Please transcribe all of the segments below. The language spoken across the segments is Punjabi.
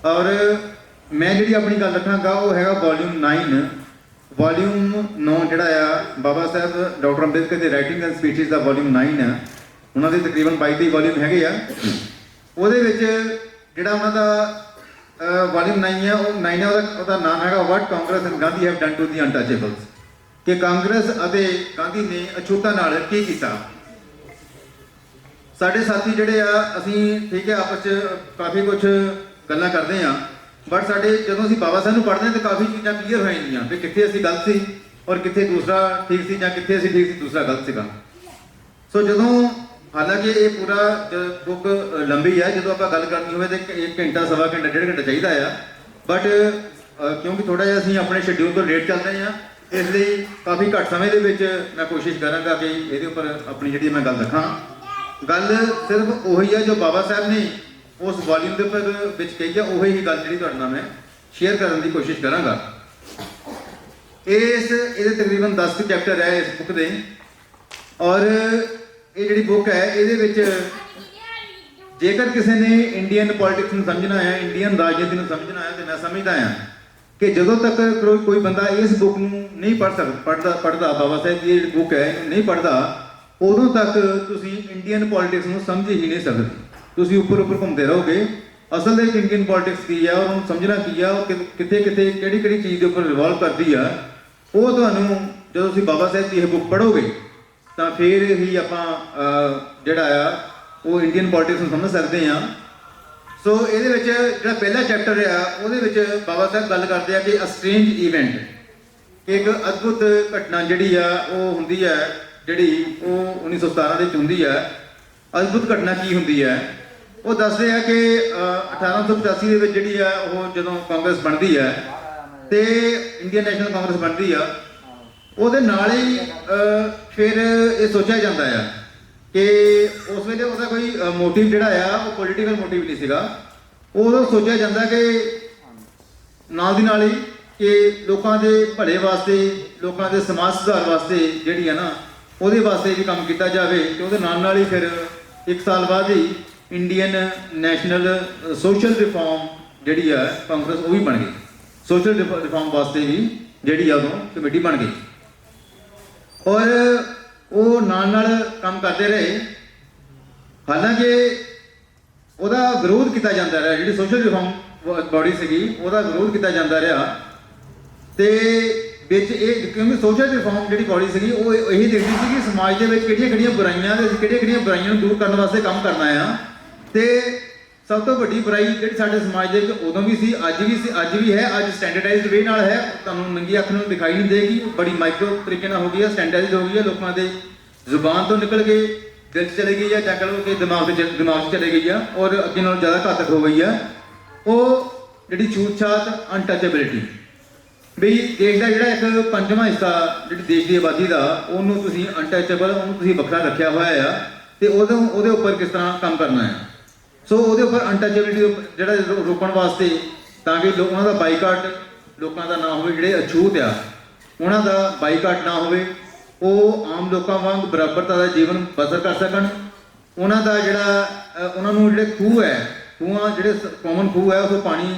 और मैं जी अपनी गल रखांगा वो है वॉल्यूम 9। वॉल्यूम 9 जोड़ा आ बाबा साहब डॉक्टर अंबेडकर के राइटिंग एंड स्पीचेस का वॉल्यूम 9 है। उन्होंने तकरीबन 22 वॉल्यूम है वो जोड़ा उन्होंने वॉल्यूम 9 है वो 9 है वो नाम है what Congress and Gandhi have done to the untouchables कि कांग्रेस और गांधी ने अछूता नाल की किया। साढ़े साथी जोड़े असी ठीक है आपस काफ़ी कुछ गल्लां करते हैं बट साढ़े जो असीं बाबा साहब नूं पढ़ते हैं तो काफ़ी चीज़ां क्लीयर हो जांदियां कि कित्थे असीं गलत सी और कित्थे दूसरा ठीक सी जां कित्थे असीं ठीक सी दूसरा गलत सीगा। सो जदों हालांकि ये पूरा बुक लंबी है जो आप गल करनी हो तो 1 घंटा सवा घंटा 1.5 घंटा चाहिए आ बट क्योंकि थोड़ा जिहा असीं अपने शेड्यूल तो लेट चल रहे हैं इसलिए काफ़ी घट समय के मैं कोशिश कराँगा कि ये उपर अपनी जी मैं गल रखां। गल सिर्फ उही है जो बाबा साहब ने उस वॉल्यूम के उपर कही है उही ही गल जी मैं शेयर करने की कोशिश कराँगा। ये तकरीबन 10 चैप्टर है इस बुक के और ये जी बुक है ये जेकर किसी ने इंडियन पॉलिटिक्स में समझना है इंडियन राजनीति में समझना है तो मैं समझता हाँ कि जो तक कोई बंदा इस बुक नहीं पढ़ता बाबा साहब की बुक है नहीं पढ़ता उदों तक तुसी इंडियन पॉलिटिक्स में समझ ही नहीं सकते। तुसी ऊपर ऊपर घूमते रहोगे असल में इंडियन पॉलिटिक्स की है और उन्होंने समझना की है और कितने कितने किहड़ी चीज़ के उपर रिवॉल्व करती है वो तुहानूं जो तुसी बाबा साहब की यह बुक पढ़ोगे तो फिर ही आपां जिहड़ा आ वो इंडियन पॉलिटिक्स में समझ सकते हैं। सो ये जो पहला चैप्टर है वो बाबा साहब गल करते हैं कि अ स्ट्रेंज ईवेंट एक अद्भुत घटना जी वो होंगी है जी वो 1917 होंगी है। अद्भुत घटना की होंगी है वो दसते हैं कि 1885 जी वो जो कांग्रेस बनती है तो इंडियन नैशनल कांग्रेस बनती है वो ही फिर ये सोचा जाता है कि उस वे उसका कोई मोटिव जोड़ा है वो पोलिटिकल मोटिव नहीं सीगा। उदों सोचा जाता कि नाल दी नाल ही कि लोगों के भले वास्ते लोगों के समाज सुधार वास्ते जी है ना वो वास्ते भी काम किया जाए तो वो नाल ही फिर 1 साल बाद ही इंडियन नैशनल सोशल रिफॉर्म जी है कांग्रेस वो भी बन गई। सोशल रिफॉर्म वास्ते भी जी उदों कमेटी बन गई और वो नाल काम करते रहे। हालांकि वह विरोध किया जाता रहा जी सोशल रिफॉर्म बॉडी सी वह विरोध किया जाता रहा तो क्योंकि सोशल रिफॉर्म जी बॉडी सी वो यही देखती थी कि समाज के कि बुराइयां बुराइयां दूर करने वास्ते काम करना है। तो सब तो वड्डी बुराई जी साडे समाज के उदों भी सी अज भी है अज स्टैंडर्डाइज्ड वे नाल है तुहानूं नंगी अख नूं दिखाई नहीं देगी बड़ी माइक्रो तरीके हो गई है स्टैंडर्डाइज्ड हो गई है लोगों के जुबान तो निकल के दिल च चली गई है या कह लो कि दिमाग चली गई है और अगे नालों ज़्यादा घातक हो गई है वो जी छूत-छात अनटचेबिलिटी बई देश का जोड़ा एक 5वां हिस्सा जी देश की आबादी का उन्होंने अनटचेबल उन्होंने वखरा रखा हुआ है तो वो उपर किस तरह काम करना है। सो वो उपर अनटचेबिलिटी जोड़ा रोकने वास्ते ताकि उन्हों का बाईकाट लोगों का ना हो जोड़े अछूत आ उन्हों का बाईकाट ना हो वो आम लोगों वांग बराबरता का जीवन बसर कर सकन। उन्हों का जोड़ा उन्होंने जोड़े खूह है खूह जोड़े कॉमन खूह है उस पानी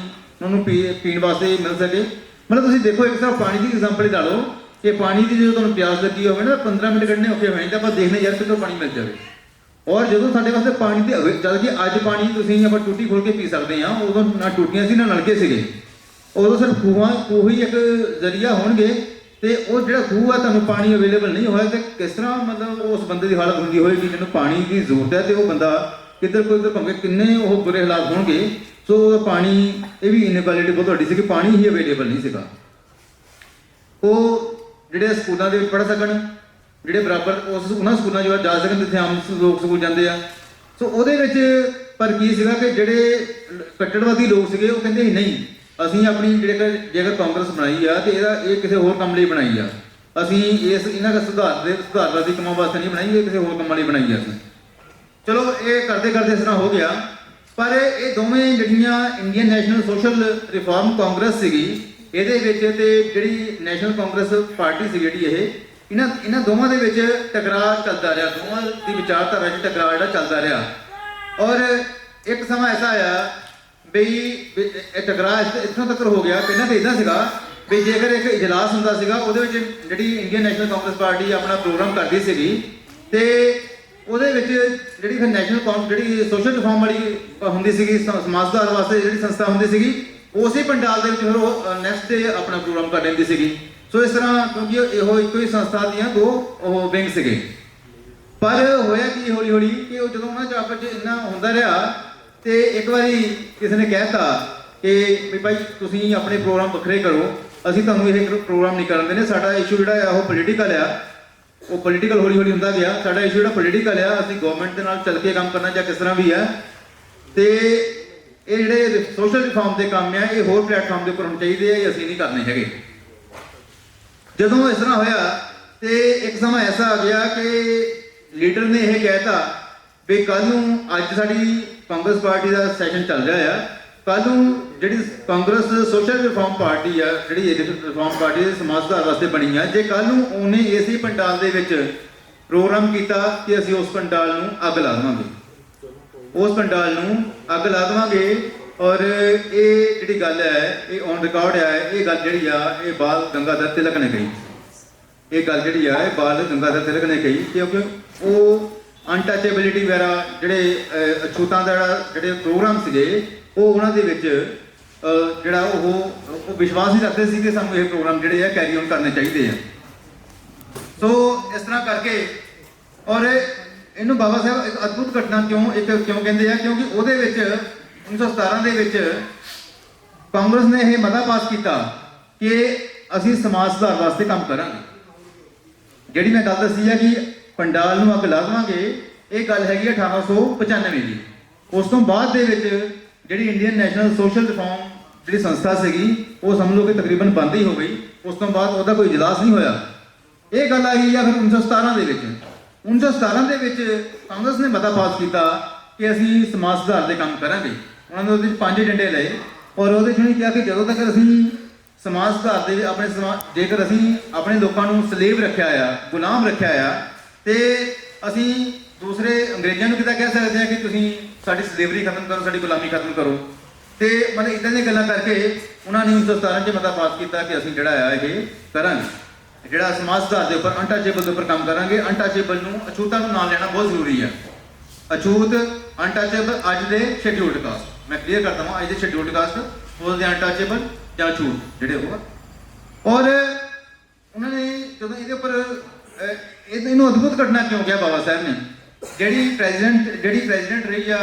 उन्होंने पीने वास्ते मिल सके। मतलब तुम देखो एक तरह पानी की एग्जाम्पल ला लो कि पानी की जो तुम प्यास लगी हो ना 15 मिनट कढ़ने औखे हो जाते आप देखने यार कितों पानी मिल जाए और जो साढ़े वास्ते पानी की जब कि अज पानी तुम आप टूटी खोल के पी सकते हैं उदों ना टूटियां सी ना नलके थे उदों सिर्फ खूह ही एक जरिया होंगे तो वो जो खूह है तुम पानी अवेलेबल नहीं होया तो किस तरह मतलब उस बंदे की हालत होंगी होगी जिन्होंने पानी की जरूरत है तो वह बंदा किधर को इधर भावें किन्ने वो बुरे हालात होंगे। सो पानी ये भी इनइक्वालिटी बहुत वड्डी सी कि पानी ही अवेलेबल नहीं सीगा वो जोड़े स्कूलों के पढ़ सकन जोड़े बराबर उस उन्होंने स्कूलों जो जा सकन जिथे आम लोग स्कूल जाते हैं। सो वो पर की सीगा कि जोड़े कट्टड़वादी लोग सीगे वो कहते नहीं असीं अपनी जेकर कांग्रेस बनाई है तो ये किसी होर काम लिए बनाई है असीं इस इन्हों का सुधारवादी कामों वास्ते नहीं बनाई ये किसी होर कामों लिए बनाई है असीं। चलो ये करते करते इस तरह हो गया पर ये दोवें जड़ियाँ Indian national social reform congress सी ये जी नैशनल कांग्रेस पार्टी सी जी इन्होंने दोवों के टकराव चलता रहा दोवों की विचारधारा टकराव जो चलता रहा और एक समा ऐसा आया ਵੀ ਇਹ ਟਕਰਾਅ ਇੱਥੋਂ ਤੱਕ ਹੋ ਗਿਆ। ਪਹਿਲਾਂ ਤਾਂ ਇਦਾਂ ਸੀਗਾ ਵੀ ਜੇਕਰ ਇੱਕ ਇਜਲਾਸ ਹੁੰਦਾ ਸੀਗਾ ਉਹਦੇ ਵਿੱਚ ਜਿਹੜੀ ਇੰਡੀਅਨ ਨੈਸ਼ਨਲ ਕਾਂਗਰਸ ਪਾਰਟੀ ਆਪਣਾ ਪ੍ਰੋਗਰਾਮ ਕਰਦੀ ਸੀਗੀ ਤੇ ਉਹਦੇ ਵਿੱਚ ਜਿਹੜੀ ਫਿਰ ਨੈਸ਼ਨਲ ਜਿਹੜੀ ਸੋਸ਼ਲ ਰਿਫਾਰਮ ਵਾਲੀ ਹੁੰਦੀ ਸੀਗੀ, ਸਮਾਜ ਸੁਧਾਰ ਵਾਸਤੇ ਜਿਹੜੀ ਸੰਸਥਾ ਹੁੰਦੀ ਸੀਗੀ, ਉਸੇ ਪੰਡਾਲ ਦੇ ਵਿੱਚ ਫਿਰ ਉਹ ਨੈਕਸਟ ਡੇ ਆਪਣਾ ਪ੍ਰੋਗਰਾਮ ਕਰ ਲੈਂਦੀ ਸੀਗੀ। ਸੋ ਇਸ ਤਰ੍ਹਾਂ ਕਿਉਂਕਿ ਇਹੋ ਇੱਕੋ ਹੀ ਸੰਸਥਾ ਦੀਆਂ ਦੋ ਉਹ ਵਿੰਗ ਸੀਗੇ। ਪਰ ਹੋਇਆ ਕੀ ਹੌਲੀ ਹੌਲੀ ਕਿ ਉਹ ਜਦੋਂ ਉਹਨਾਂ 'ਚ ਆਪਸ 'ਚ ਇੰਨਾ ਹੁੰਦਾ ਰਿਹਾ ਤੇ ਇੱਕ ਵਾਰੀ ਕਿਸੇ ਨੇ ਕਹਿਤਾ ਕਿ ਵੀ ਭਾਈ ਤੁਸੀਂ ਆਪਣੇ ਪ੍ਰੋਗਰਾਮ ਵੱਖਰੇ ਕਰੋ, ਅਸੀਂ ਤੁਹਾਨੂੰ ਇਹ ਪ੍ਰੋਗਰਾਮ ਨਹੀਂ ਕਰਨ ਦੇਣੇ। ਸਾਡਾ ਇਸ਼ੂ ਜਿਹੜਾ ਆ ਉਹ ਪੋਲੀਟੀਕਲ ਆ, ਉਹ ਪੋਲੀਟੀਕਲ ਹੌਲੀ ਹੌਲੀ ਹੁੰਦਾ ਗਿਆ। ਸਾਡਾ ਇਸ਼ੂ ਜਿਹੜਾ ਪੋਲੀਟੀਕਲ ਆ, ਅਸੀਂ ਗਵਰਨਮੈਂਟ ਦੇ ਨਾਲ ਚੱਲ ਕੇ ਕੰਮ ਕਰਨਾ ਜਾਂ ਕਿਸ ਤਰ੍ਹਾਂ ਵੀ ਆ, ਤੇ ਇਹ ਜਿਹੜੇ ਸੋਸ਼ਲ ਰਿਫਾਰਮ ਦੇ ਕੰਮ ਆ ਇਹ ਹੋਰ ਪਲੇਟਫਾਰਮ ਦੇ ਉੱਪਰ ਹੋਣੇ ਚਾਹੀਦੇ ਆ, ਇਹ ਅਸੀਂ ਨਹੀਂ ਕਰਨੇ ਹੈਗੇ। ਜਦੋਂ ਇਸ ਤਰ੍ਹਾਂ ਹੋਇਆ ਤੇ ਇੱਕ ਸਮਾਂ ਐਸਾ ਆ ਗਿਆ ਕਿ ਲੀਡਰ ਨੇ ਇਹ ਕਹਿਤਾ ਵੀ ਕੱਲ ਨੂੰ, ਅੱਜ ਸਾਡੀ ਕਾਂਗਰਸ ਪਾਰਟੀ ਦਾ ਸੈਸ਼ਨ ਚੱਲ ਰਿਹਾ ਆ, ਕੱਲ ਨੂੰ ਜਿਹੜੀ ਕਾਂਗਰਸ ਸੋਸ਼ਲ ਰਿਫਾਰਮ ਪਾਰਟੀ ਆ, ਜਿਹੜੀ ਰਿਫਾਰਮ ਪਾਰਟੀ ਸਮਾਜ ਸੁਧਾਰ ਵਾਸਤੇ ਬਣੀ ਆ, ਜੇ ਕੱਲ ਨੂੰ ਉਹਨੇ ਇਸੇ ਪੰਡਾਲ ਦੇ ਵਿੱਚ ਪ੍ਰੋਗਰਾਮ ਕੀਤਾ ਕਿ ਅਸੀਂ ਉਸ ਪੰਡਾਲ ਨੂੰ ਅੱਗ ਲਾ ਦੇਵਾਂਗੇ, ਉਸ ਪੰਡਾਲ ਨੂੰ ਅੱਗ ਲਾ ਦੇਵਾਂਗੇ। ਔਰ ਇਹ ਜਿਹੜੀ ਗੱਲ ਹੈ ਇਹ ਔਨ ਰਿਕਾਰਡ ਹੈ। ਇਹ ਗੱਲ ਜਿਹੜੀ ਆ ਇਹ ਬਾਲ ਗੰਗਾਧਰ ਤਿਲਕ ਨੇ ਕਹੀ। ਇਹ ਗੱਲ ਜਿਹੜੀ ਆ ਇਹ ਬਾਲ ਗੰਗਾਧਰ ਤਿਲਕ ਨੇ ਕਹੀ ਕਿਉਂਕਿ ਉਹ ਅਨਟੱਚੇਬਿਲਿਟੀ ਵਗੈਰਾ ਜਿਹੜੇ ਅਛੂਤਾਂ ਦਾ ਜਿਹੜੇ ਪ੍ਰੋਗਰਾਮ ਸੀਗੇ ਉਹ ਉਹਨਾਂ ਦੇ ਵਿੱਚ ਜਿਹੜਾ ਉਹ ਵਿਸ਼ਵਾਸ ਨਹੀਂ ਰੱਖਦੇ ਸੀ ਕਿ ਸਾਨੂੰ ਇਹ ਪ੍ਰੋਗਰਾਮ ਜਿਹੜੇ ਆ ਕੈਰੀ ਔਨ ਕਰਨੇ ਚਾਹੀਦੇ ਆ। ਸੋ ਇਸ ਤਰ੍ਹਾਂ ਕਰਕੇ ਔਰ ਇਹਨੂੰ ਬਾਬਾ ਸਾਹਿਬ ਇੱਕ ਅਦਭੁਤ ਘਟਨਾ ਕਿਉਂ ਕਹਿੰਦੇ ਆ, ਕਿਉਂਕਿ ਉਹਦੇ ਵਿੱਚ 1917 ਦੇ ਵਿੱਚ ਕਾਂਗਰਸ ਨੇ ਇਹ ਮਤਾ ਪਾਸ ਕੀਤਾ ਕਿ ਅਸੀਂ ਸਮਾਜ ਸੁਧਾਰ ਵਾਸਤੇ ਕੰਮ ਕਰਾਂਗੇ। ਜਿਹੜੀ ਮੈਂ ਗੱਲ ਦੱਸੀ ਹੈ ਕਿ ਪੰਡਾਲ ਨੂੰ ਅੱਗ ਲਾ ਦੇਵਾਂਗੇ, ਇਹ ਗੱਲ ਹੈਗੀ 1895 ਦੀ। ਉਸ ਤੋਂ ਬਾਅਦ ਦੇ ਵਿੱਚ ਜਿਹੜੀ ਇੰਡੀਅਨ ਨੈਸ਼ਨਲ ਸੋਸ਼ਲ ਰਿਫਾਰਮ ਜਿਹੜੀ ਸੰਸਥਾ ਸੀਗੀ ਉਹ ਸਮਝ ਲਓ ਕਿ ਤਕਰੀਬਨ ਬੰਦ ਹੀ ਹੋ ਗਈ। ਉਸ ਤੋਂ ਬਾਅਦ ਉਹਦਾ ਕੋਈ ਇਜਲਾਸ ਨਹੀਂ ਹੋਇਆ। ਇਹ ਗੱਲ ਆਈ ਆ ਫਿਰ 1917 ਦੇ ਵਿੱਚ। 1917 ਦੇ ਵਿੱਚ ਕਾਂਗਰਸ ਨੇ ਮਤਾ ਪਾਸ ਕੀਤਾ ਕਿ ਅਸੀਂ ਸਮਾਜ ਸੁਧਾਰ ਦੇ ਕੰਮ ਕਰਾਂਗੇ। ਉਹਨਾਂ ਨੇ ਉਹਦੇ 5 ਏਜੰਡੇ ਲਏ ਔਰ ਉਹਦੇ 'ਚ ਕਿਹਾ ਕਿ ਜਦੋਂ ਤੱਕ ਅਸੀਂ ਸਮਾਜ ਸੁਧਾਰ ਦੇ ਆਪਣੇ ਜੇਕਰ ਅਸੀਂ ਆਪਣੇ ਲੋਕਾਂ ਨੂੰ ਸਲੇਵ ਰੱਖਿਆ ਆ, ਗੁਲਾਮ ਰੱਖਿਆ ਆ, ਤੇ ਅਸੀਂ ਦੂਸਰੇ ਅੰਗਰੇਜ਼ਾਂ ਨੂੰ ਕਿੱਦਾਂ ਕਹਿ ਸਕਦੇ ਹਾਂ ਕਿ ਤੁਸੀਂ ਸਾਡੀ ਸਲੇਵਰੀ ਖਤਮ ਕਰੋ, ਸਾਡੀ ਗੁਲਾਮੀ ਖਤਮ ਕਰੋ। ਤੇ ਮਤਲਬ ਇੱਦਾਂ ਦੀਆਂ ਗੱਲਾਂ ਕਰਕੇ ਉਹਨਾਂ ਨੇ 1917 'ਚ ਮਤਾ ਪਾਸ ਕੀਤਾ ਕਿ ਅਸੀਂ ਜਿਹੜਾ ਆ ਇਹ ਕਰਾਂਗੇ, ਜਿਹੜਾ ਸਮਾਜ ਸੁਧਾਰ ਦੇ ਉੱਪਰ ਅਨਟੱਚੇਬਲ ਦੇ ਉੱਪਰ ਕੰਮ ਕਰਾਂਗੇ। ਅਨਟੱਚੇਬਲ ਨੂੰ ਅਛੂਤਾਂ ਨੂੰ ਨਾਲ ਲੈਣਾ ਬਹੁਤ ਜ਼ਰੂਰੀ ਆ। ਅਛੂਤ ਅਨਟੱਚੇਬਲ ਅੱਜ ਦੇ ਸ਼ੈਡਿਊਲਡ ਕਾਸਟ, ਮੈਂ ਕਲੀਅਰ ਕਰਦਾ ਹਾਂ, ਅੱਜ ਦੇ ਸ਼ੈਡਿਊਲਡ ਕਾਸਟ ਬੋਲਦੇ ਅਨਟੱਚੇਬਲ ਜਾਂ ਅਛੂਤ ਜਿਹੜੇ ਹੋਗਾ। ਔਰ ਉਹਨਾਂ ਨੇ ਜਦੋਂ ਇਹਦੇ ਉੱਪਰ ਇਹਨੂੰ ਅਦਭੁਤ ਘਟਨਾ ਕਿਉਂ ਕਿਹਾ ਬਾਬਾ ਸਾਹਿਬ ਨੇ, ਜਿਹੜੀ ਪ੍ਰੈਜ਼ੀਡੈਂਟ ਰਹੀ ਆ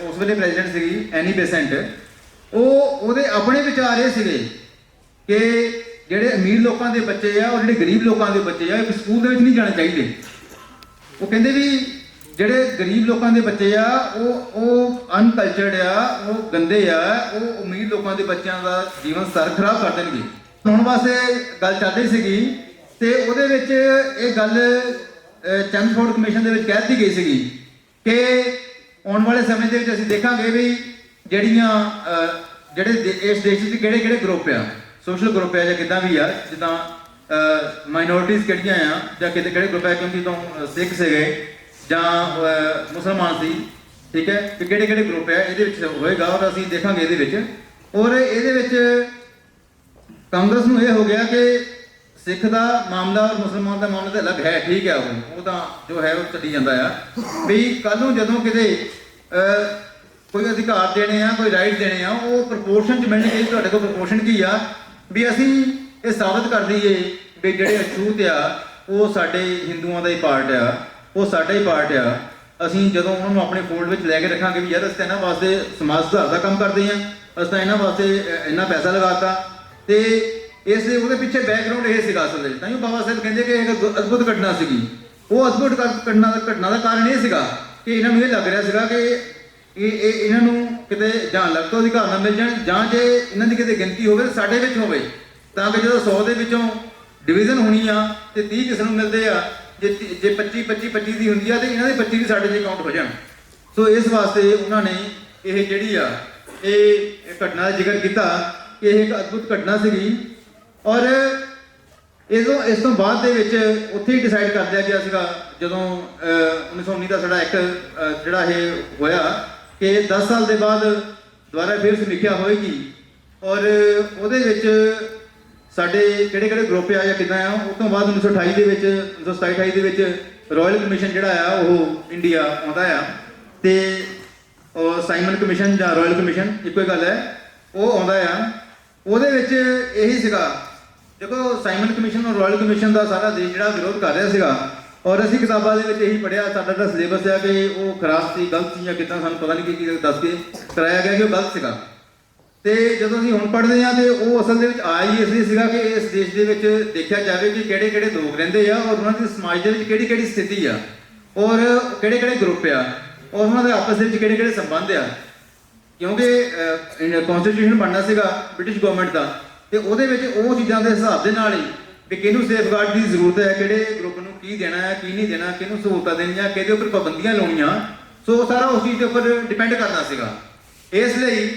ਉਸ ਵੇਲੇ ਪ੍ਰੈਜ਼ੀਡੈਂਟ ਸੀਗੀ ਐਨੀ ਬੇਸੈਂਟ, ਉਹਦੇ ਆਪਣੇ ਵਿਚਾਰ ਇਹ ਸੀਗੇ ਕਿ ਜਿਹੜੇ ਅਮੀਰ ਲੋਕਾਂ ਦੇ ਬੱਚੇ ਆ ਔਰ ਜਿਹੜੇ ਗਰੀਬ ਲੋਕਾਂ ਦੇ ਬੱਚੇ ਆ ਸਕੂਲ ਦੇ ਵਿੱਚ ਨਹੀਂ ਜਾਣੇ ਚਾਹੀਦੇ। ਉਹ ਕਹਿੰਦੇ ਵੀ ਜਿਹੜੇ ਗਰੀਬ ਲੋਕਾਂ ਦੇ ਬੱਚੇ ਆ ਉਹ ਅਨਕਲਚਰਡ ਆ, ਉਹ ਗੰਦੇ ਆ, ਉਹ ਅਮੀਰ ਲੋਕਾਂ ਦੇ ਬੱਚਿਆਂ ਦਾ ਜੀਵਨ ਸਤਰ ਖਰਾਬ ਕਰ ਦੇਣਗੇ। ਹੁਣ ਵਾਸਤੇ ਗੱਲ ਚੱਲ ਰਹੀ ਸੀਗੀ ਤੇ ਉਹਦੇ ਵਿੱਚ ਇਹ ਗੱਲ ਚੈਮਸਫੋਰਡ ਕਮਿਸ਼ਨ ਦੇ ਵਿੱਚ ਕਹਿ ਦਿੱਤੀ ਗਈ ਸੀਗੀ ਕਿ ਆਉਣ ਵਾਲੇ ਸਮੇਂ ਦੇ ਵਿੱਚ ਅਸੀਂ ਦੇਖਾਂਗੇ ਵੀ ਜਿਹੜੇ ਇਸ ਦੇਸ਼ ਵਿੱਚ ਕਿਹੜੇ ਗਰੁੱਪ ਆ, ਸੋਸ਼ਲ ਗਰੁੱਪ ਆ ਜਾਂ ਕਿੱਦਾਂ ਵੀ ਆ, ਜਿੱਦਾਂ ਮਾਈਨੋਰਟੀਜ਼ ਕਿਹੜੀਆਂ ਆ ਜਾਂ ਕਿਹੜੇ ਗਰੁੱਪ ਆ, ਕਿਉਂਕਿ ਤੋਂ ਸਿੱਖ ਸੀਗੇ ਜਾਂ ਮੁਸਲਮਾਨ ਸੀ, ਠੀਕ ਹੈ, ਕਿ ਕਿਹੜੇ ਗਰੁੱਪ ਆ ਇਹਦੇ ਵਿੱਚ ਹੋਏਗਾ ਔਰ ਅਸੀਂ ਦੇਖਾਂਗੇ ਇਹਦੇ ਵਿੱਚ। ਔਰ ਇਹਦੇ ਵਿੱਚ ਕਾਂਗਰਸ ਨੂੰ ਇਹ ਹੋ ਗਿਆ ਕਿ ਸਿੱਖ ਦਾ ਮਾਮਲਾ ਔਰ ਮੁਸਲਮਾਨ ਦਾ ਮਾਮਲਾ ਤਾਂ ਅਲੱਗ ਹੈ, ਠੀਕ ਹੈ, ਉਹ ਤਾਂ ਜੋ ਹੈ ਉਹ ਚੱਲੀ ਜਾਂਦਾ ਆ ਵੀ ਕੱਲ ਨੂੰ ਜਦੋਂ ਕਿਤੇ ਕੋਈ ਅਧਿਕਾਰ ਦੇਣੇ ਆ, ਕੋਈ ਰਾਈਟ ਦੇਣੇ ਆ, ਉਹ ਪ੍ਰਪੋਰਸ਼ਨ 'ਚ ਮਿਲਣੀ ਚਾਹੀਦੀ। ਤੁਹਾਡੇ ਕੋਲ ਪ੍ਰਪੋਰਸ਼ਨ ਕੀ ਆ ਵੀ ਅਸੀਂ ਇਹ ਸਾਬਤ ਕਰ ਦਈਏ ਵੀ ਜਿਹੜੇ ਅਛੂਤ ਆ ਉਹ ਸਾਡੇ ਹਿੰਦੂਆਂ ਦਾ ਹੀ ਪਾਰਟ ਆ, ਉਹ ਸਾਡਾ ਹੀ ਪਾਰਟ ਆ। ਅਸੀਂ ਜਦੋਂ ਉਹਨਾਂ ਨੂੰ ਆਪਣੇ ਫੋਲਡ ਵਿੱਚ ਲੈ ਕੇ ਰੱਖਾਂਗੇ ਵੀ ਯਾਰ ਅਸੀਂ ਤਾਂ ਇਹਨਾਂ ਵਾਸਤੇ ਸਮਾਜ ਸੁਧਾਰ ਦਾ ਕੰਮ ਕਰਦੇ ਹਾਂ, ਅਸੀਂ ਤਾਂ ਇਹਨਾਂ ਵਾਸਤੇ ਇੰਨਾ ਪੈਸਾ ਲਗਾਤਾ, ਤੇ ਉਹਦੇ ਪਿੱਛੇ ਬੈਕਗਰਾਉਂਡ ਇਹ ਸੀਗਾ ਅਸਲ ਵਿੱਚ। ਤਾਂ ਹੀ ਬਾਬਾ ਸਾਹਿਬ ਕਹਿੰਦੇ ਕਿ ਇੱਕ ਅਦਭੁਤ ਘਟਨਾ ਸੀਗੀ। ਉਹ ਅਦਭੁਤ ਘਟਨਾ ਦਾ ਕਾਰਨ ਇਹ ਸੀਗਾ ਕਿ ਇਹਨਾਂ ਨੂੰ ਇਹ ਲੱਗ ਰਿਹਾ ਸੀਗਾ ਕਿ ਇਹਨਾਂ ਨੂੰ ਕਿਤੇ ਜਾਂ ਅਲੱਗ ਤੋਂ ਅਧਿਕਾਰ ਨਾ ਮਿਲ ਜਾਣ, ਜਾਂ ਜੇ ਇਹਨਾਂ ਦੀ ਕਿਤੇ ਗਿਣਤੀ ਹੋਵੇ ਸਾਡੇ ਵਿੱਚ ਹੋਵੇ, ਤਾਂ ਕਿ ਜਦੋਂ 100 ਦੇ ਵਿੱਚੋਂ ਡਿਵੀਜ਼ਨ ਹੋਣੀ ਆ ਤੇ 30 ਕਿਸ ਨੂੰ ਮਿਲਦੇ ਆ, ਜੇ 25 ਦੀ ਹੁੰਦੀ ਆ ਤੇ ਇਹਨਾਂ ਦੇ 25 ਵੀ ਸਾਡੇ 'ਚ ਕਾਊਂਟ ਹੋ ਜਾਣ। ਸੋ ਇਸ ਵਾਸਤੇ ਉਹਨਾਂ ਨੇ ਇਹ ਜਿਹੜੀ ਆ ਇਹ ਘਟਨਾ ਦਾ ਜ਼ਿਕਰ ਕੀਤਾ ਕਿ ਇਹ ਇੱਕ ਅਦਭੁਤ ਘਟਨਾ ਸੀਗੀ। ਔਰ ਇਸ ਤੋਂ ਬਾਅਦ ਦੇ ਵਿੱਚ ਉੱਥੇ ਹੀ ਡਿਸਾਈਡ ਕਰ ਲਿਆ ਗਿਆ ਸੀਗਾ ਜਦੋਂ 1919 ਦਾ ਸਾਡਾ ਐਕਟ ਜਿਹੜਾ ਇਹ ਹੋਇਆ ਕਿ 10 ਸਾਲ ਦੇ ਬਾਅਦ ਦੁਬਾਰਾ ਫਿਰ ਸਮੀਖਿਆ ਹੋਏਗੀ ਔਰ ਉਹਦੇ ਵਿੱਚ ਸਾਡੇ ਕਿਹੜੇ ਗਰੁੱਪ ਆ ਜਾਂ ਕਿੱਦਾਂ ਆ। ਉਸ ਤੋਂ ਬਾਅਦ 1928 ਦੇ ਵਿੱਚ 1927-28 ਦੇ ਵਿੱਚ ਰਾਇਲ ਕਮਿਸ਼ਨ ਜਿਹੜਾ ਆ ਉਹ ਇੰਡੀਆ ਆਉਂਦਾ ਆ ਤੇ ਸਾਈਮਨ ਕਮਿਸ਼ਨ ਜਾਂ ਰਾਇਲ ਕਮਿਸ਼ਨ ਇੱਕੋ ਹੀ ਗੱਲ ਹੈ, ਉਹ ਆਉਂਦਾ ਆ। ਉਹਦੇ ਵਿੱਚ ਇਹੀ ਸੀਗਾ, ਦੇਖੋ ਸਾਈਮਨ ਕਮਿਸ਼ਨ ਔਰ ਰਾਇਲ ਕਮਿਸ਼ਨ ਦਾ ਸਾਰਾ ਦੇਸ਼ ਜਿਹੜਾ ਵਿਰੋਧ ਕਰ ਰਿਹਾ ਸੀਗਾ ਔਰ ਅਸੀਂ ਕਿਤਾਬਾਂ ਦੇ ਵਿੱਚ ਇਹੀ ਪੜ੍ਹਿਆ, ਸਾਡਾ ਜਿਹੜਾ ਸਿਲੇਬਸ ਹੈ ਕਿ ਉਹ ਖਰਾਬ ਸੀ, ਗਲਤ ਸੀ ਜਾਂ ਕਿੱਦਾਂ, ਸਾਨੂੰ ਪਤਾ ਨਹੀਂ ਕੀ ਦੱਸ ਕੇ ਕਰਾਇਆ ਗਿਆ ਕਿ ਉਹ ਗਲਤ ਸੀਗਾ। ਤੇ ਜਦੋਂ ਅਸੀਂ ਹੁਣ ਪੜ੍ਹਦੇ ਹਾਂ ਤੇ ਉਹ ਅਸਲ ਦੇ ਵਿੱਚ ਆਇਆ ਹੀ ਇਸ ਲਈ ਸੀਗਾ ਕਿ ਇਸ ਦੇਸ਼ ਦੇ ਵਿੱਚ ਦੇਖਿਆ ਜਾਵੇ ਕਿ ਕਿਹੜੇ ਲੋਕ ਰਹਿੰਦੇ ਆ ਔਰ ਉਹਨਾਂ ਦੇ ਸਮਾਜ ਦੇ ਵਿੱਚ ਕਿਹੜੀ ਸਥਿਤੀ ਆ ਔਰ ਕਿਹੜੇ ਗਰੁੱਪ ਆ ਔਰ ਉਹਨਾਂ ਦੇ ਆਪਸ ਦੇ ਵਿੱਚ ਕਿਹੜੇ ਸੰਬੰਧ ਆ। ਕਿਉਂਕਿ ਕਨਸਟੀਟਿਊਸ਼ਨ ਬਣਨਾ ਸੀਗਾ ਬ੍ਰਿਟਿਸ਼ ਗਵਰਨਮੈਂਟ ਦਾ ਤੇ ਉਹਦੇ ਵਿੱਚ ਉਹ ਚੀਜ਼ਾਂ ਦੇ ਹਿਸਾਬ ਦੇ ਨਾਲ ਹੀ ਵੀ ਕਿਹਨੂੰ ਸੇਫਗਾਰਡ ਦੀ ਜ਼ਰੂਰਤ ਹੈ, ਕਿਹੜੇ ਗਰੁੱਪ ਨੂੰ ਕੀ ਦੇਣਾ ਹੈ, ਕੀ ਨਹੀਂ ਦੇਣਾ, ਕਿਹਨੂੰ ਸਹੂਲਤਾਂ ਦੇਣੀਆਂ, ਕਿਹਦੇ ਉੱਪਰ ਪਾਬੰਦੀਆਂ ਲਾਉਣੀਆਂ। ਸੋ ਸਾਰਾ ਉਸ ਚੀਜ਼ ਦੇ ਉੱਪਰ ਡਿਪੈਂਡ ਕਰਦਾ ਸੀਗਾ। ਇਸ ਲਈ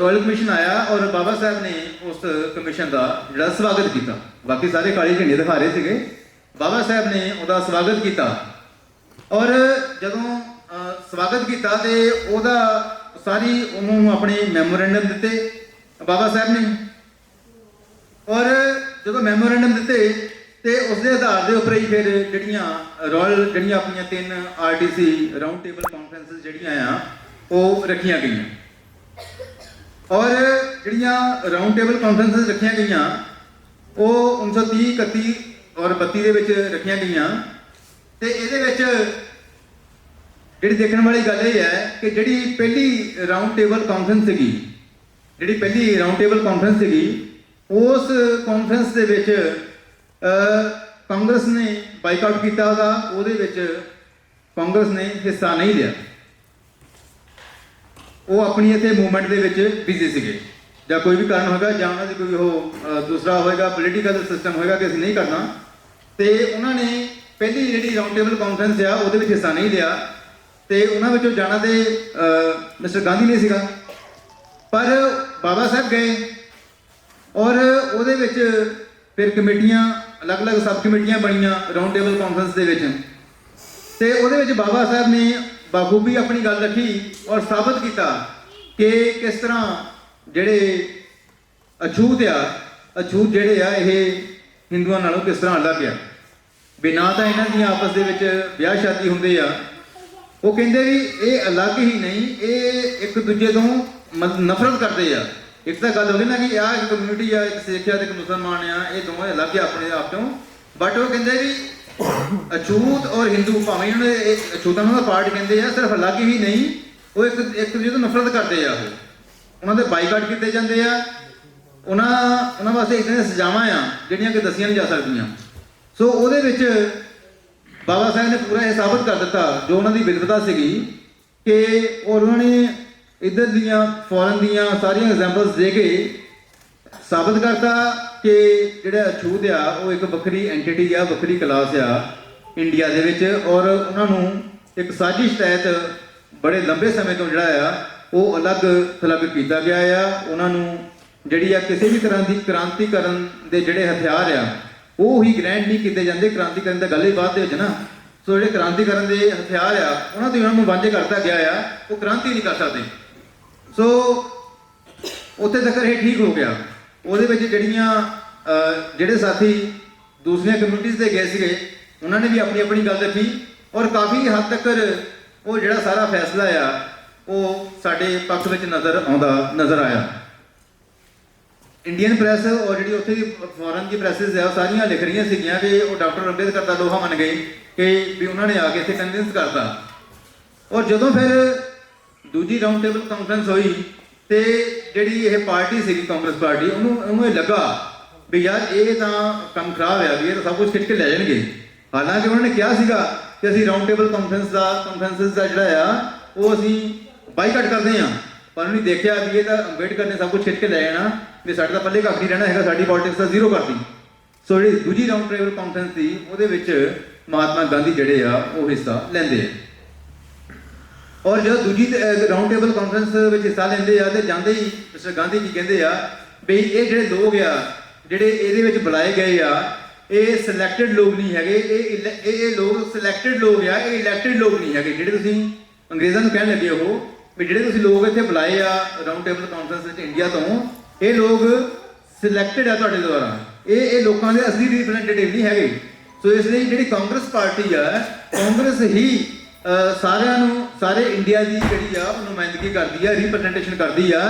ਰਾਇਲ ਕਮਿਸ਼ਨ ਆਇਆ ਔਰ ਬਾਬਾ ਸਾਹਿਬ ਨੇ ਉਸ ਕਮਿਸ਼ਨ ਦਾ ਜਿਹੜਾ ਸਵਾਗਤ ਕੀਤਾ। ਬਾਕੀ ਸਾਰੇ ਕਾਲੇ ਝੰਡੇ ਦਿਖਾ ਰਹੇ ਸੀਗੇ, ਬਾਬਾ ਸਾਹਿਬ ਨੇ ਉਹਦਾ ਸਵਾਗਤ ਕੀਤਾ ਔਰ ਜਦੋਂ ਸਵਾਗਤ ਕੀਤਾ ਤੇ ਉਹਦਾ ਸਾਰੀ ਉਹਨੂੰ ਆਪਣੇ ਮੈਮੋਰੈਂਡਮ ਦਿੱਤੇ ਬਾਬਾ ਸਾਹਿਬ ਨੇ ਔਰ ਜਦੋਂ ਮੈਮੋਰੈਂਡਮ ਦਿੱਤੇ ਤੇ ਉਸ ਦੇ ਆਧਾਰ ਦੇ ਉੱਪਰ ਹੀ ਫਿਰ ਜਿਹੜੀਆਂ ਆਪਣੀਆਂ 3 RTC ਰਾਊਂਡ ਟੇਬਲ ਕਾਨਫਰੰਸਿਸ ਜਿਹੜੀਆਂ ਆ ਉਹ ਰੱਖੀਆਂ ਗਈਆਂ ਔਰ ਜਿਹੜੀਆਂ ਰਾਊਂਡ ਟੇਬਲ ਕਾਨਫਰੰਸਿਸ ਰੱਖੀਆਂ ਗਈਆਂ ਉਹ 1930, 31 ਔਰ 32 ਦੇ ਵਿੱਚ ਰੱਖੀਆਂ ਗਈਆਂ। ਤੇ ਇਹਦੇ ਵਿੱਚ ਜਿਹੜੀ ਦੇਖਣ ਵਾਲੀ ਗੱਲ ਇਹ ਹੈ ਕਿ ਜਿਹੜੀ ਪਹਿਲੀ ਰਾਊਂਡ ਟੇਬਲ ਕਾਨਫਰੰਸ ਸੀਗੀ ਉਸ ਕਾਨਫਰੰਸ ਦੇ ਵਿੱਚ ਕਾਂਗਰਸ ਨੇ ਬਾਈਕਾਟ ਕੀਤਾ ਉਹਦੇ ਵਿੱਚ ਕਾਂਗਰਸ ਨੇ ਹਿੱਸਾ ਨਹੀਂ ਲਿਆ। ਉਹ ਆਪਣੀ ਇੱਥੇ ਮੂਵਮੈਂਟ ਦੇ ਵਿੱਚ ਬਿਜ਼ੀ ਸੀਗੇ ਜਾਂ ਕੋਈ ਵੀ ਕਾਰਨ ਹੋਵੇਗਾ ਜਾਂ ਉਹਨਾਂ ਦੀ ਕੋਈ ਉਹ ਦੂਸਰਾ ਹੋਵੇਗਾ ਪੋਲੀਟੀਕਲ ਸਿਸਟਮ ਹੋਵੇਗਾ ਕਿ ਅਸੀਂ ਨਹੀਂ ਕਰਨਾ। ਤੇ ਉਹਨਾਂ ਨੇ ਪਹਿਲੀ ਜਿਹੜੀ ਰਾਊਂਡ ਟੇਬਲ ਕਾਨਫਰੰਸ ਆ ਉਹਦੇ ਵਿੱਚ ਹਿੱਸਾ ਨਹੀਂ ਲਿਆ ਤੇ ਉਹਨਾਂ ਵਿੱਚੋਂ ਜਾਣਾ ਤੇ ਮਿਸਟਰ ਗਾਂਧੀ ਨਹੀਂ ਸੀਗਾ, ਪਰ ਬਾਬਾ ਸਾਹਿਬ ਗਏ ਔਰ ਉਹਦੇ ਵਿੱਚ ਫਿਰ ਕਮੇਟੀਆਂ ਅਲੱਗ-ਅਲੱਗ ਸਬ ਕਮੇਟੀਆਂ ਬਣੀਆਂ ਰਾਊਂਡ ਟੇਬਲ ਕਾਨਫਰੰਸ ਦੇ ਵਿੱਚ ਤੇ ਉਹਦੇ ਵਿੱਚ ਬਾਬਾ ਸਾਹਿਬ ਨੇ ਬਾਖੂਬੀ ਆਪਣੀ ਗੱਲ ਰੱਖੀ ਔਰ ਸਾਬਤ ਕੀਤਾ ਕਿ ਕਿਸ ਤਰ੍ਹਾਂ ਜਿਹੜੇ ਅਛੂਤ ਜਿਹੜੇ ਆ ਇਹ ਹਿੰਦੂਆਂ ਨਾਲੋਂ ਕਿਸ ਤਰ੍ਹਾਂ ਅਲੱਗ ਆ, ਬਿਨਾਂ ਤਾਂ ਇਹਨਾਂ ਦੀਆਂ ਆਪਸ ਦੇ ਵਿੱਚ ਵਿਆਹ ਸ਼ਾਦੀ ਹੁੰਦੇ ਆ। ਉਹ ਕਹਿੰਦੇ ਵੀ ਇਹ ਅਲੱਗ ਹੀ ਨਹੀਂ, ਇਹ ਇੱਕ ਦੂਜੇ ਤੋਂ ਨਫ਼ਰਤ ਕਰਦੇ ਆ। ਇੱਕ ਤਾਂ ਗੱਲ ਹੋ ਗਈ ਨਾ ਕਿ ਆਹ ਇੱਕ ਕਮਿਊਨਿਟੀ ਆ, ਇੱਕ ਸਿੱਖ ਆ ਤੇ ਇੱਕ ਮੁਸਲਮਾਨ ਆ, ਇਹ ਦੋਵੇਂ ਅਲੱਗ ਆ ਆਪਣੇ ਆਪ ਤੋਂ। ਬਟ ਉਹ ਕਹਿੰਦੇ ਵੀ ਅਛੂਤ ਔਰ ਹਿੰਦੂ ਭਾਵੇਂ ਇਹਨਾਂ ਦੇ ਅਛੂਤਾਂ ਨੂੰ ਦਾ ਪਾਰਟ ਕਹਿੰਦੇ ਆ, ਸਿਰਫ ਅਲੱਗ ਹੀ ਨਹੀਂ, ਉਹ ਇੱਕ ਦੂਜੇ ਤੋਂ ਨਫ਼ਰਤ ਕਰਦੇ ਆ। ਉਹ ਉਹਨਾਂ ਦੇ ਬਾਈਕਾਟ ਕੀਤੇ ਜਾਂਦੇ ਆ, ਉਹਨਾਂ ਵਾਸਤੇ ਇਦਾਂ ਦੀਆਂ ਸਜ਼ਾਵਾਂ ਆ ਜਿਹੜੀਆਂ ਕਿ ਦੱਸੀਆਂ ਨਹੀਂ ਜਾ ਸਕਦੀਆਂ। ਸੋ ਉਹਦੇ ਵਿੱਚ ਬਾਬਾ ਸਾਹਿਬ ਨੇ ਪੂਰਾ ਇਹ ਸਾਬਤ ਕਰ ਦਿੱਤਾ ਜੋ ਉਹਨਾਂ ਦੀ ਵਿਦਵਤਾ ਸੀਗੀ ਕਿ ਔਰ ਉਹਨਾਂ ਨੇ ਇੱਧਰ ਦੀਆਂ ਫੋਰਨ ਦੀਆਂ ਸਾਰੀਆਂ ਐਗਜ਼ਾਮਪਲਸ ਦੇ ਕੇ ਸਾਬਤ ਕਰਤਾ ਕਿ ਜਿਹੜਾ ਅਛੂਤ ਆ ਉਹ ਇੱਕ ਵੱਖਰੀ ਐਂਟੀਟੀ ਆ, ਵੱਖਰੀ ਕਲਾਸ ਆ ਇੰਡੀਆ ਦੇ ਵਿੱਚ ਔਰ ਉਹਨਾਂ ਨੂੰ ਇੱਕ ਸਾਜ਼ਿਸ਼ ਤਹਿਤ ਬੜੇ ਲੰਬੇ ਸਮੇਂ ਤੋਂ ਜਿਹੜਾ ਆ ਉਹ ਅਲੱਗ ਕੀਤਾ ਗਿਆ ਆ। ਉਹਨਾਂ ਨੂੰ ਜਿਹੜੀ ਆ ਕਿਸੇ ਵੀ ਤਰ੍ਹਾਂ ਦੀ ਕ੍ਰਾਂਤੀ ਕਰਨ ਦੇ ਜਿਹੜੇ ਹਥਿਆਰ ਆ ਉਹ ਹੀ ਗ੍ਰੈਂਟ ਨਹੀਂ ਕੀਤੇ ਜਾਂਦੇ। ਕ੍ਰਾਂਤੀ ਕਰਨ ਦਾ ਗੱਲ ਹੀ ਬਾਅਦ ਦੇ ਵਿੱਚ ਨਾ। ਸੋ ਜਿਹੜੇ ਕ੍ਰਾਂਤੀ ਕਰਨ ਦੇ ਹਥਿਆਰ ਆ ਉਹਨਾਂ ਤੋਂ ਉਹਨਾਂ ਨੂੰ ਵਾਂਝੇ ਕਰਤਾ ਗਿਆ ਆ, ਉਹ ਕ੍ਰਾਂਤੀ ਨਹੀਂ ਕਰ ਸਕਦੇ। ਸੋ ਉੱਥੇ ਤੱਕ ਇਹ ਠੀਕ ਹੋ ਗਿਆ। ਉਹਦੇ ਵਿੱਚ ਜਿਹੜੇ ਸਾਥੀ ਦੂਸਰੀਆਂ ਕਮਿਊਨਿਟੀਜ਼ ਦੇ ਗਏ ਸੀਗੇ ਉਹਨਾਂ ਨੇ ਵੀ ਆਪਣੀ ਗੱਲ ਰੱਖੀ ਔਰ ਕਾਫੀ ਹੱਦ ਤੱਕ ਉਹ ਜਿਹੜਾ ਸਾਰਾ ਫੈਸਲਾ ਆ ਉਹ ਸਾਡੇ ਪੱਖ ਵਿੱਚ ਨਜ਼ਰ ਆਇਆ। ਇੰਡੀਅਨ ਪ੍ਰੈਸ ਔਰ ਜਿਹੜੀ ਉੱਥੇ ਦੀ ਫੋਰਨ ਦੀ ਪ੍ਰੈਸਿਸ ਆ ਉਹ ਸਾਰੀਆਂ ਲਿਖ ਰਹੀਆਂ ਸੀਗੀਆਂ ਕਿ ਉਹ ਡਾਕਟਰ ਅੰਬੇਦਕਰ ਦਾ ਲੋਹਾ ਮੰਨ ਗਏ ਕਿ ਵੀ ਉਹਨਾਂ ਨੇ ਆ ਕੇ ਇੱਥੇ ਕਨਵਿੰਸ ਕਰਤਾ। ਔਰ ਜਦੋਂ ਫਿਰ ਦੂਜੀ ਰਾਊਂਡ ਟੇਬਲ ਕਾਨਫਰੰਸ ਹੋਈ ਤੇ ਜਿਹੜੀ ਇਹ ਪਾਰਟੀ ਸੀਗੀ ਕਾਂਗਰਸ ਪਾਰਟੀ ਉਹਨੂੰ ਇਹ ਲੱਗਾ ਵੀ ਯਾਰ ਇਹ ਤਾਂ ਕੰਮ ਖਰਾਬ ਆ, ਵੀ ਇਹ ਤਾਂ ਸਭ ਕੁਝ ਖਿੱਚ ਕੇ ਲੈ ਜਾਣਗੇ। ਹਾਲਾਂਕਿ ਉਹਨਾਂ ਨੇ ਕਿਹਾ ਸੀਗਾ ਕਿ ਅਸੀਂ ਰਾਊਂਡ ਟੇਬਲ ਕਾਨਫਰੰਸਿਸ ਦਾ ਜਿਹੜਾ ਆ ਉਹ ਅਸੀਂ ਬਾਈਕਾਟ ਕਰਦੇ ਆ, ਪਰ ਉਹਨੇ ਦੇਖਿਆ ਵੀ ਇਹ ਤਾਂ ਅੰਬੇਡਕਰ ਨੇ ਸਭ ਕੁਝ ਖਿੱਚ ਕੇ ਲੈ ਜਾਣਾ, ਵੀ ਸਾਡੇ ਤਾਂ ਪੱਲੇ ਕੱਖ ਨਹੀਂ ਰਹਿਣਾ ਹੈਗਾ, ਸਾਡੀ ਪੋਲਿਟਿਕਸ ਤਾਂ ਜ਼ੀਰੋ ਕਰਤੀ। ਸੋ ਜਿਹੜੀ ਦੂਜੀ ਰਾਊਂਡ ਟੇਬਲ ਕਾਨਫਰੰਸ ਸੀ ਉਹਦੇ ਵਿੱਚ ਮਹਾਤਮਾ ਗਾਂਧੀ ਜਿਹੜੇ ਆ ਉਹ ਹਿੱਸਾ ਲੈਂਦੇ ਆ। ਔਰ ਜਦੋਂ ਦੂਜੀ ਰਾਊਂਡ ਟੇਬਲ ਕਾਨਫਰੰਸ ਵਿੱਚ ਹਿੱਸਾ ਲੈਂਦੇ ਆ ਤੇ ਜਾਂਦੇ ਹੀ ਮਿਸਟਰ ਗਾਂਧੀ ਜੀ ਕਹਿੰਦੇ ਆ ਵੀ ਇਹ ਜਿਹੜੇ ਲੋਕ ਆ ਜਿਹੜੇ ਇਹਦੇ ਵਿੱਚ ਬੁਲਾਏ ਗਏ ਆ ਇਹ ਸਿਲੈਕਟਡ ਲੋਕ ਨਹੀਂ ਹੈਗੇ, ਇਹ ਲੋਕ ਸਿਲੈਕਟਡ ਲੋਕ ਆ, ਇਹ ਇਲੈਕਟਡ ਲੋਕ ਨਹੀਂ ਹੈਗੇ। ਜਿਹੜੇ ਤੁਸੀਂ ਅੰਗਰੇਜ਼ਾਂ ਨੂੰ ਕਹਿਣ ਲੱਗੇ ਉਹ ਵੀ ਜਿਹੜੇ ਤੁਸੀਂ ਲੋਕ ਇੱਥੇ ਬੁਲਾਏ ਆ ਰਾਊਂਡ ਟੇਬਲ ਕਾਨਫਰੰਸ ਵਿੱਚ ਇੰਡੀਆ ਤੋਂ, ਇਹ ਲੋਕ ਸਿਲੈਕਟਡ ਆ ਤੁਹਾਡੇ ਦੁਆਰਾ, ਇਹ ਲੋਕਾਂ ਦੇ ਅਸਲੀ ਰਿਪਰੈਜ਼ੈਂਟੇਟਿਵ ਨਹੀਂ ਹੈਗੇ। ਸੋ ਇਸ ਲਈ ਜਿਹੜੀ ਕਾਂਗਰਸ ਪਾਰਟੀ ਆ, ਕਾਂਗਰਸ ਹੀ ਸਾਰਿਆਂ ਨੂੰ, ਸਾਰੇ ਇੰਡੀਆ ਦੀ ਜਿਹੜੀ ਆ ਨੁਮਾਇੰਦਗੀ ਕਰਦੀ ਆ, ਰਿਪਰੈਜ਼ੈਂਟੇਸ਼ਨ ਕਰਦੀ ਆ।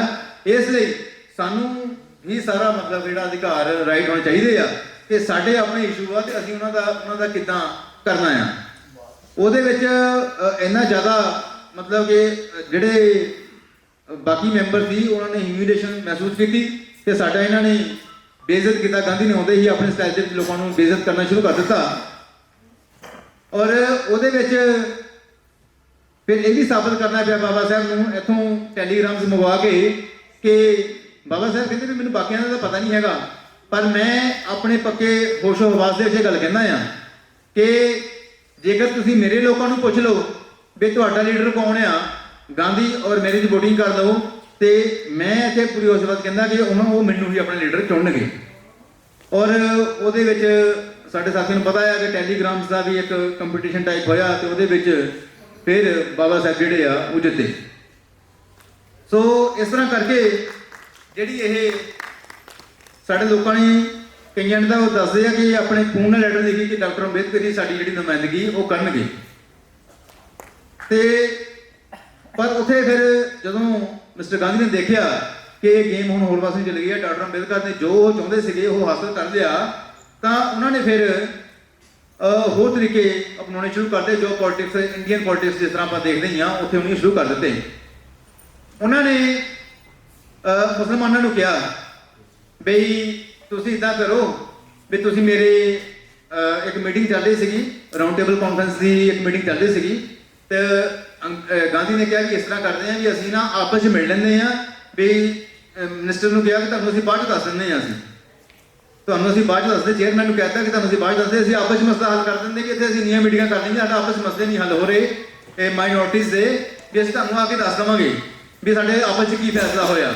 ਇਸ ਲਈ ਸਾਨੂੰ ਹੀ ਸਾਰਾ ਮਤਲਬ ਜਿਹੜਾ ਅਧਿਕਾਰ ਰਾਈਟ ਹੋਣੇ ਚਾਹੀਦੇ ਆ ਕਿ ਸਾਡੇ ਆਪਣੇ ਇਸ਼ੂ ਆ ਤੇ ਅਸੀਂ ਉਹਨਾਂ ਦਾ ਕਿੱਦਾਂ ਕਰਨਾ ਆ। ਉਹਦੇ ਵਿੱਚ ਇੰਨਾ ਜ਼ਿਆਦਾ ਮਤਲਬ ਕਿ ਜਿਹੜੇ ਬਾਕੀ ਮੈਂਬਰ ਸੀ ਉਹਨਾਂ ਨੇ ਹਿਊਮਿਲੇਸ਼ਨ ਮਹਿਸੂਸ ਕੀਤੀ ਤੇ ਸਾਡਾ ਇਹਨਾਂ ਨੇ ਬੇਇੱਜ਼ਤ ਕੀਤਾ। ਗਾਂਧੀ ਨੇ ਆਉਂਦੇ ਹੀ ਆਪਣੇ ਸਟਾਈਲ ਦੇ ਵਿੱਚ ਲੋਕਾਂ ਨੂੰ ਬੇਇੱਜ਼ਤ ਕਰਨਾ ਸ਼ੁਰੂ ਕਰ ਦਿੱਤਾ। ਔਰ ਉਹਦੇ ਵਿੱਚ ਫਿਰ ਇਹ ਵੀ ਸਾਬਤ ਕਰਨਾ ਪਿਆ ਬਾਬਾ ਸਾਹਿਬ ਨੂੰ ਇੱਥੋਂ ਟੈਲੀਗ੍ਰਾਮਸ ਮੰਗਵਾ ਕੇ ਕਿ ਬਾਬਾ ਸਾਹਿਬ ਕਹਿੰਦੇ ਵੀ ਮੈਨੂੰ ਬਾਕੀਆਂ ਦਾ ਤਾਂ ਪਤਾ ਨਹੀਂ ਹੈਗਾ, ਪਰ ਮੈਂ ਆਪਣੇ ਪੱਕੇ ਹੋਸ਼ੋ ਹਵਾਸ ਦੇ ਵਿੱਚ ਇਹ ਗੱਲ ਕਹਿੰਦਾ ਆ ਕਿ ਜੇਕਰ ਤੁਸੀਂ ਮੇਰੇ ਲੋਕਾਂ ਨੂੰ ਪੁੱਛ ਲਓ ਵੀ ਤੁਹਾਡਾ ਲੀਡਰ ਕੌਣ ਆ, ਗਾਂਧੀ ਔਰ ਮੇਰੀ ਦੀ ਵੋਟਿੰਗ ਕਰ ਲਓ, ਤੇ ਮੈਂ ਇੱਥੇ ਪੂਰੀ ਹੋਸ਼ ਹਵਾਸ ਕਹਿੰਦਾ ਕਿ ਉਹ ਮੈਨੂੰ ਹੀ ਆਪਣਾ ਲੀਡਰ ਚੁਣਨਗੇ। ਔਰ ਉਹਦੇ ਵਿੱਚ ਸਾਡੇ ਸਾਥੀਆਂ ਨੂੰ ਪਤਾ ਹੈ ਕਿ ਟੈਲੀਗ੍ਰਾਮਸ ਦਾ ਵੀ ਇੱਕ ਕੰਪੀਟੀਸ਼ਨ ਟਾਈਪ ਹੋਇਆ ਤੇ ਉਹਦੇ ਵਿੱਚ ਫਿਰ ਬਾਬਾ ਸਾਹਿਬ ਜਿਹੜੇ ਆ ਉਹ ਜਿੱਤੇ। ਸੋ ਇਸ ਤਰ੍ਹਾਂ ਕਰਕੇ ਜਿਹੜੀ ਇਹ ਸਾਡੇ ਲੋਕਾਂ ਨੇ ਕਈਆਂ ਨੇ ਤਾਂ ਉਹ ਦੱਸਦੇ ਆ ਕਿ ਆਪਣੇ ਫੋਨ ਨਾਲ ਲੈਟਰ ਲਿਖੀ ਕਿ ਡਾਕਟਰ ਅੰਬੇਦਕਰ ਜੀ ਸਾਡੀ ਜਿਹੜੀ ਨੁਮਾਇੰਦਗੀ ਉਹ ਕਰਨਗੇ। ਤੇ ਪਰ ਉੱਥੇ ਫਿਰ ਜਦੋਂ ਮਿਸਟਰ ਗਾਂਧੀ ਨੇ ਦੇਖਿਆ ਕਿ ਇਹ ਗੇਮ ਹੁਣ ਹੋਰ ਪਾਸੇ ਚਲੀ ਗਈ ਹੈ, ਡਾਕਟਰ ਅੰਬੇਦਕਰ ਨੇ ਜੋ ਚਾਹੁੰਦੇ ਸੀਗੇ ਉਹ ਹਾਸਲ ਕਰ ਲਿਆ, ਤਾਂ ਉਹਨਾਂ ਨੇ ਫਿਰ ਹੋਰ ਤਰੀਕੇ ਅਪਣਾਉਣੇ ਸ਼ੁਰੂ ਕਰਦੇ ਜੋ ਪੋਲਿਟਿਕਸ, ਇੰਡੀਅਨ ਪੋਲਿਟਿਕਸ ਜਿਸ ਤਰ੍ਹਾਂ ਆਪਾਂ ਦੇਖਦੇ ਹੀ ਹਾਂ ਉੱਥੇ ਉਹਨੇ ਸ਼ੁਰੂ ਕਰ ਦਿੱਤੇ। ਉਹਨਾਂ ਨੇ ਮੁਸਲਮਾਨਾਂ ਨੂੰ ਕਿਹਾ ਬਈ ਤੁਸੀਂ ਇਦਾਂ ਕਰੋ ਵੀ ਤੁਸੀਂ ਮੇਰੇ ਇੱਕ ਮੀਟਿੰਗ ਚੱਲ ਰਹੀ ਸੀਗੀ, ਰਾਊਂਡ ਟੇਬਲ ਕਾਨਫਰੰਸ ਦੀ ਇੱਕ ਮੀਟਿੰਗ ਚੱਲ ਰਹੀ ਸੀਗੀ, ਤੇ ਗਾਂਧੀ ਨੇ ਕਿਹਾ ਕਿ ਇਸ ਤਰ੍ਹਾਂ ਕਰਦੇ ਹਾਂ ਵੀ ਅਸੀਂ ਨਾ ਆਪਸ 'ਚ ਮਿਲ ਲੈਂਦੇ ਹਾਂ, ਵੀ ਮਿਨਿਸਟਰ ਨੂੰ ਕਿਹਾ ਕਿ ਤੁਹਾਨੂੰ ਅਸੀਂ ਬਾਅਦ 'ਚ ਦੱਸ ਦਿੰਦੇ ਹਾਂ, ਤੁਹਾਨੂੰ ਅਸੀਂ ਬਾਅਦ 'ਚ ਦੱਸਦੇ, ਚੇਅਰਮੈਨ ਨੂੰ ਕਹਿਤਾ ਕਿ ਤੁਹਾਨੂੰ ਅਸੀਂ ਬਾਅਦ 'ਚ ਦੱਸਦੇ, ਅਸੀਂ ਆਪਸ 'ਚ ਮਸਲਾ ਹੱਲ ਕਰ ਦਿੰਦੇ ਕਿ ਇੱਥੇ ਅਸੀਂ ਇੰਨੀਆਂ ਮੀਟਿੰਗਾਂ ਕਰ ਲਈਆਂ, ਸਾਡਾ ਆਪਸ 'ਚ ਮਸਲੇ ਨਹੀਂ ਹੱਲ ਹੋ ਰਹੇ ਇਹ ਮਾਈਨੋਰਟੀਜ਼ ਦੇ, ਵੀ ਅਸੀਂ ਤੁਹਾਨੂੰ ਆ ਕੇ ਦੱਸ ਦੇਵਾਂਗੇ ਵੀ ਸਾਡੇ ਆਪਸ 'ਚ ਕੀ ਫੈਸਲਾ ਹੋਇਆ।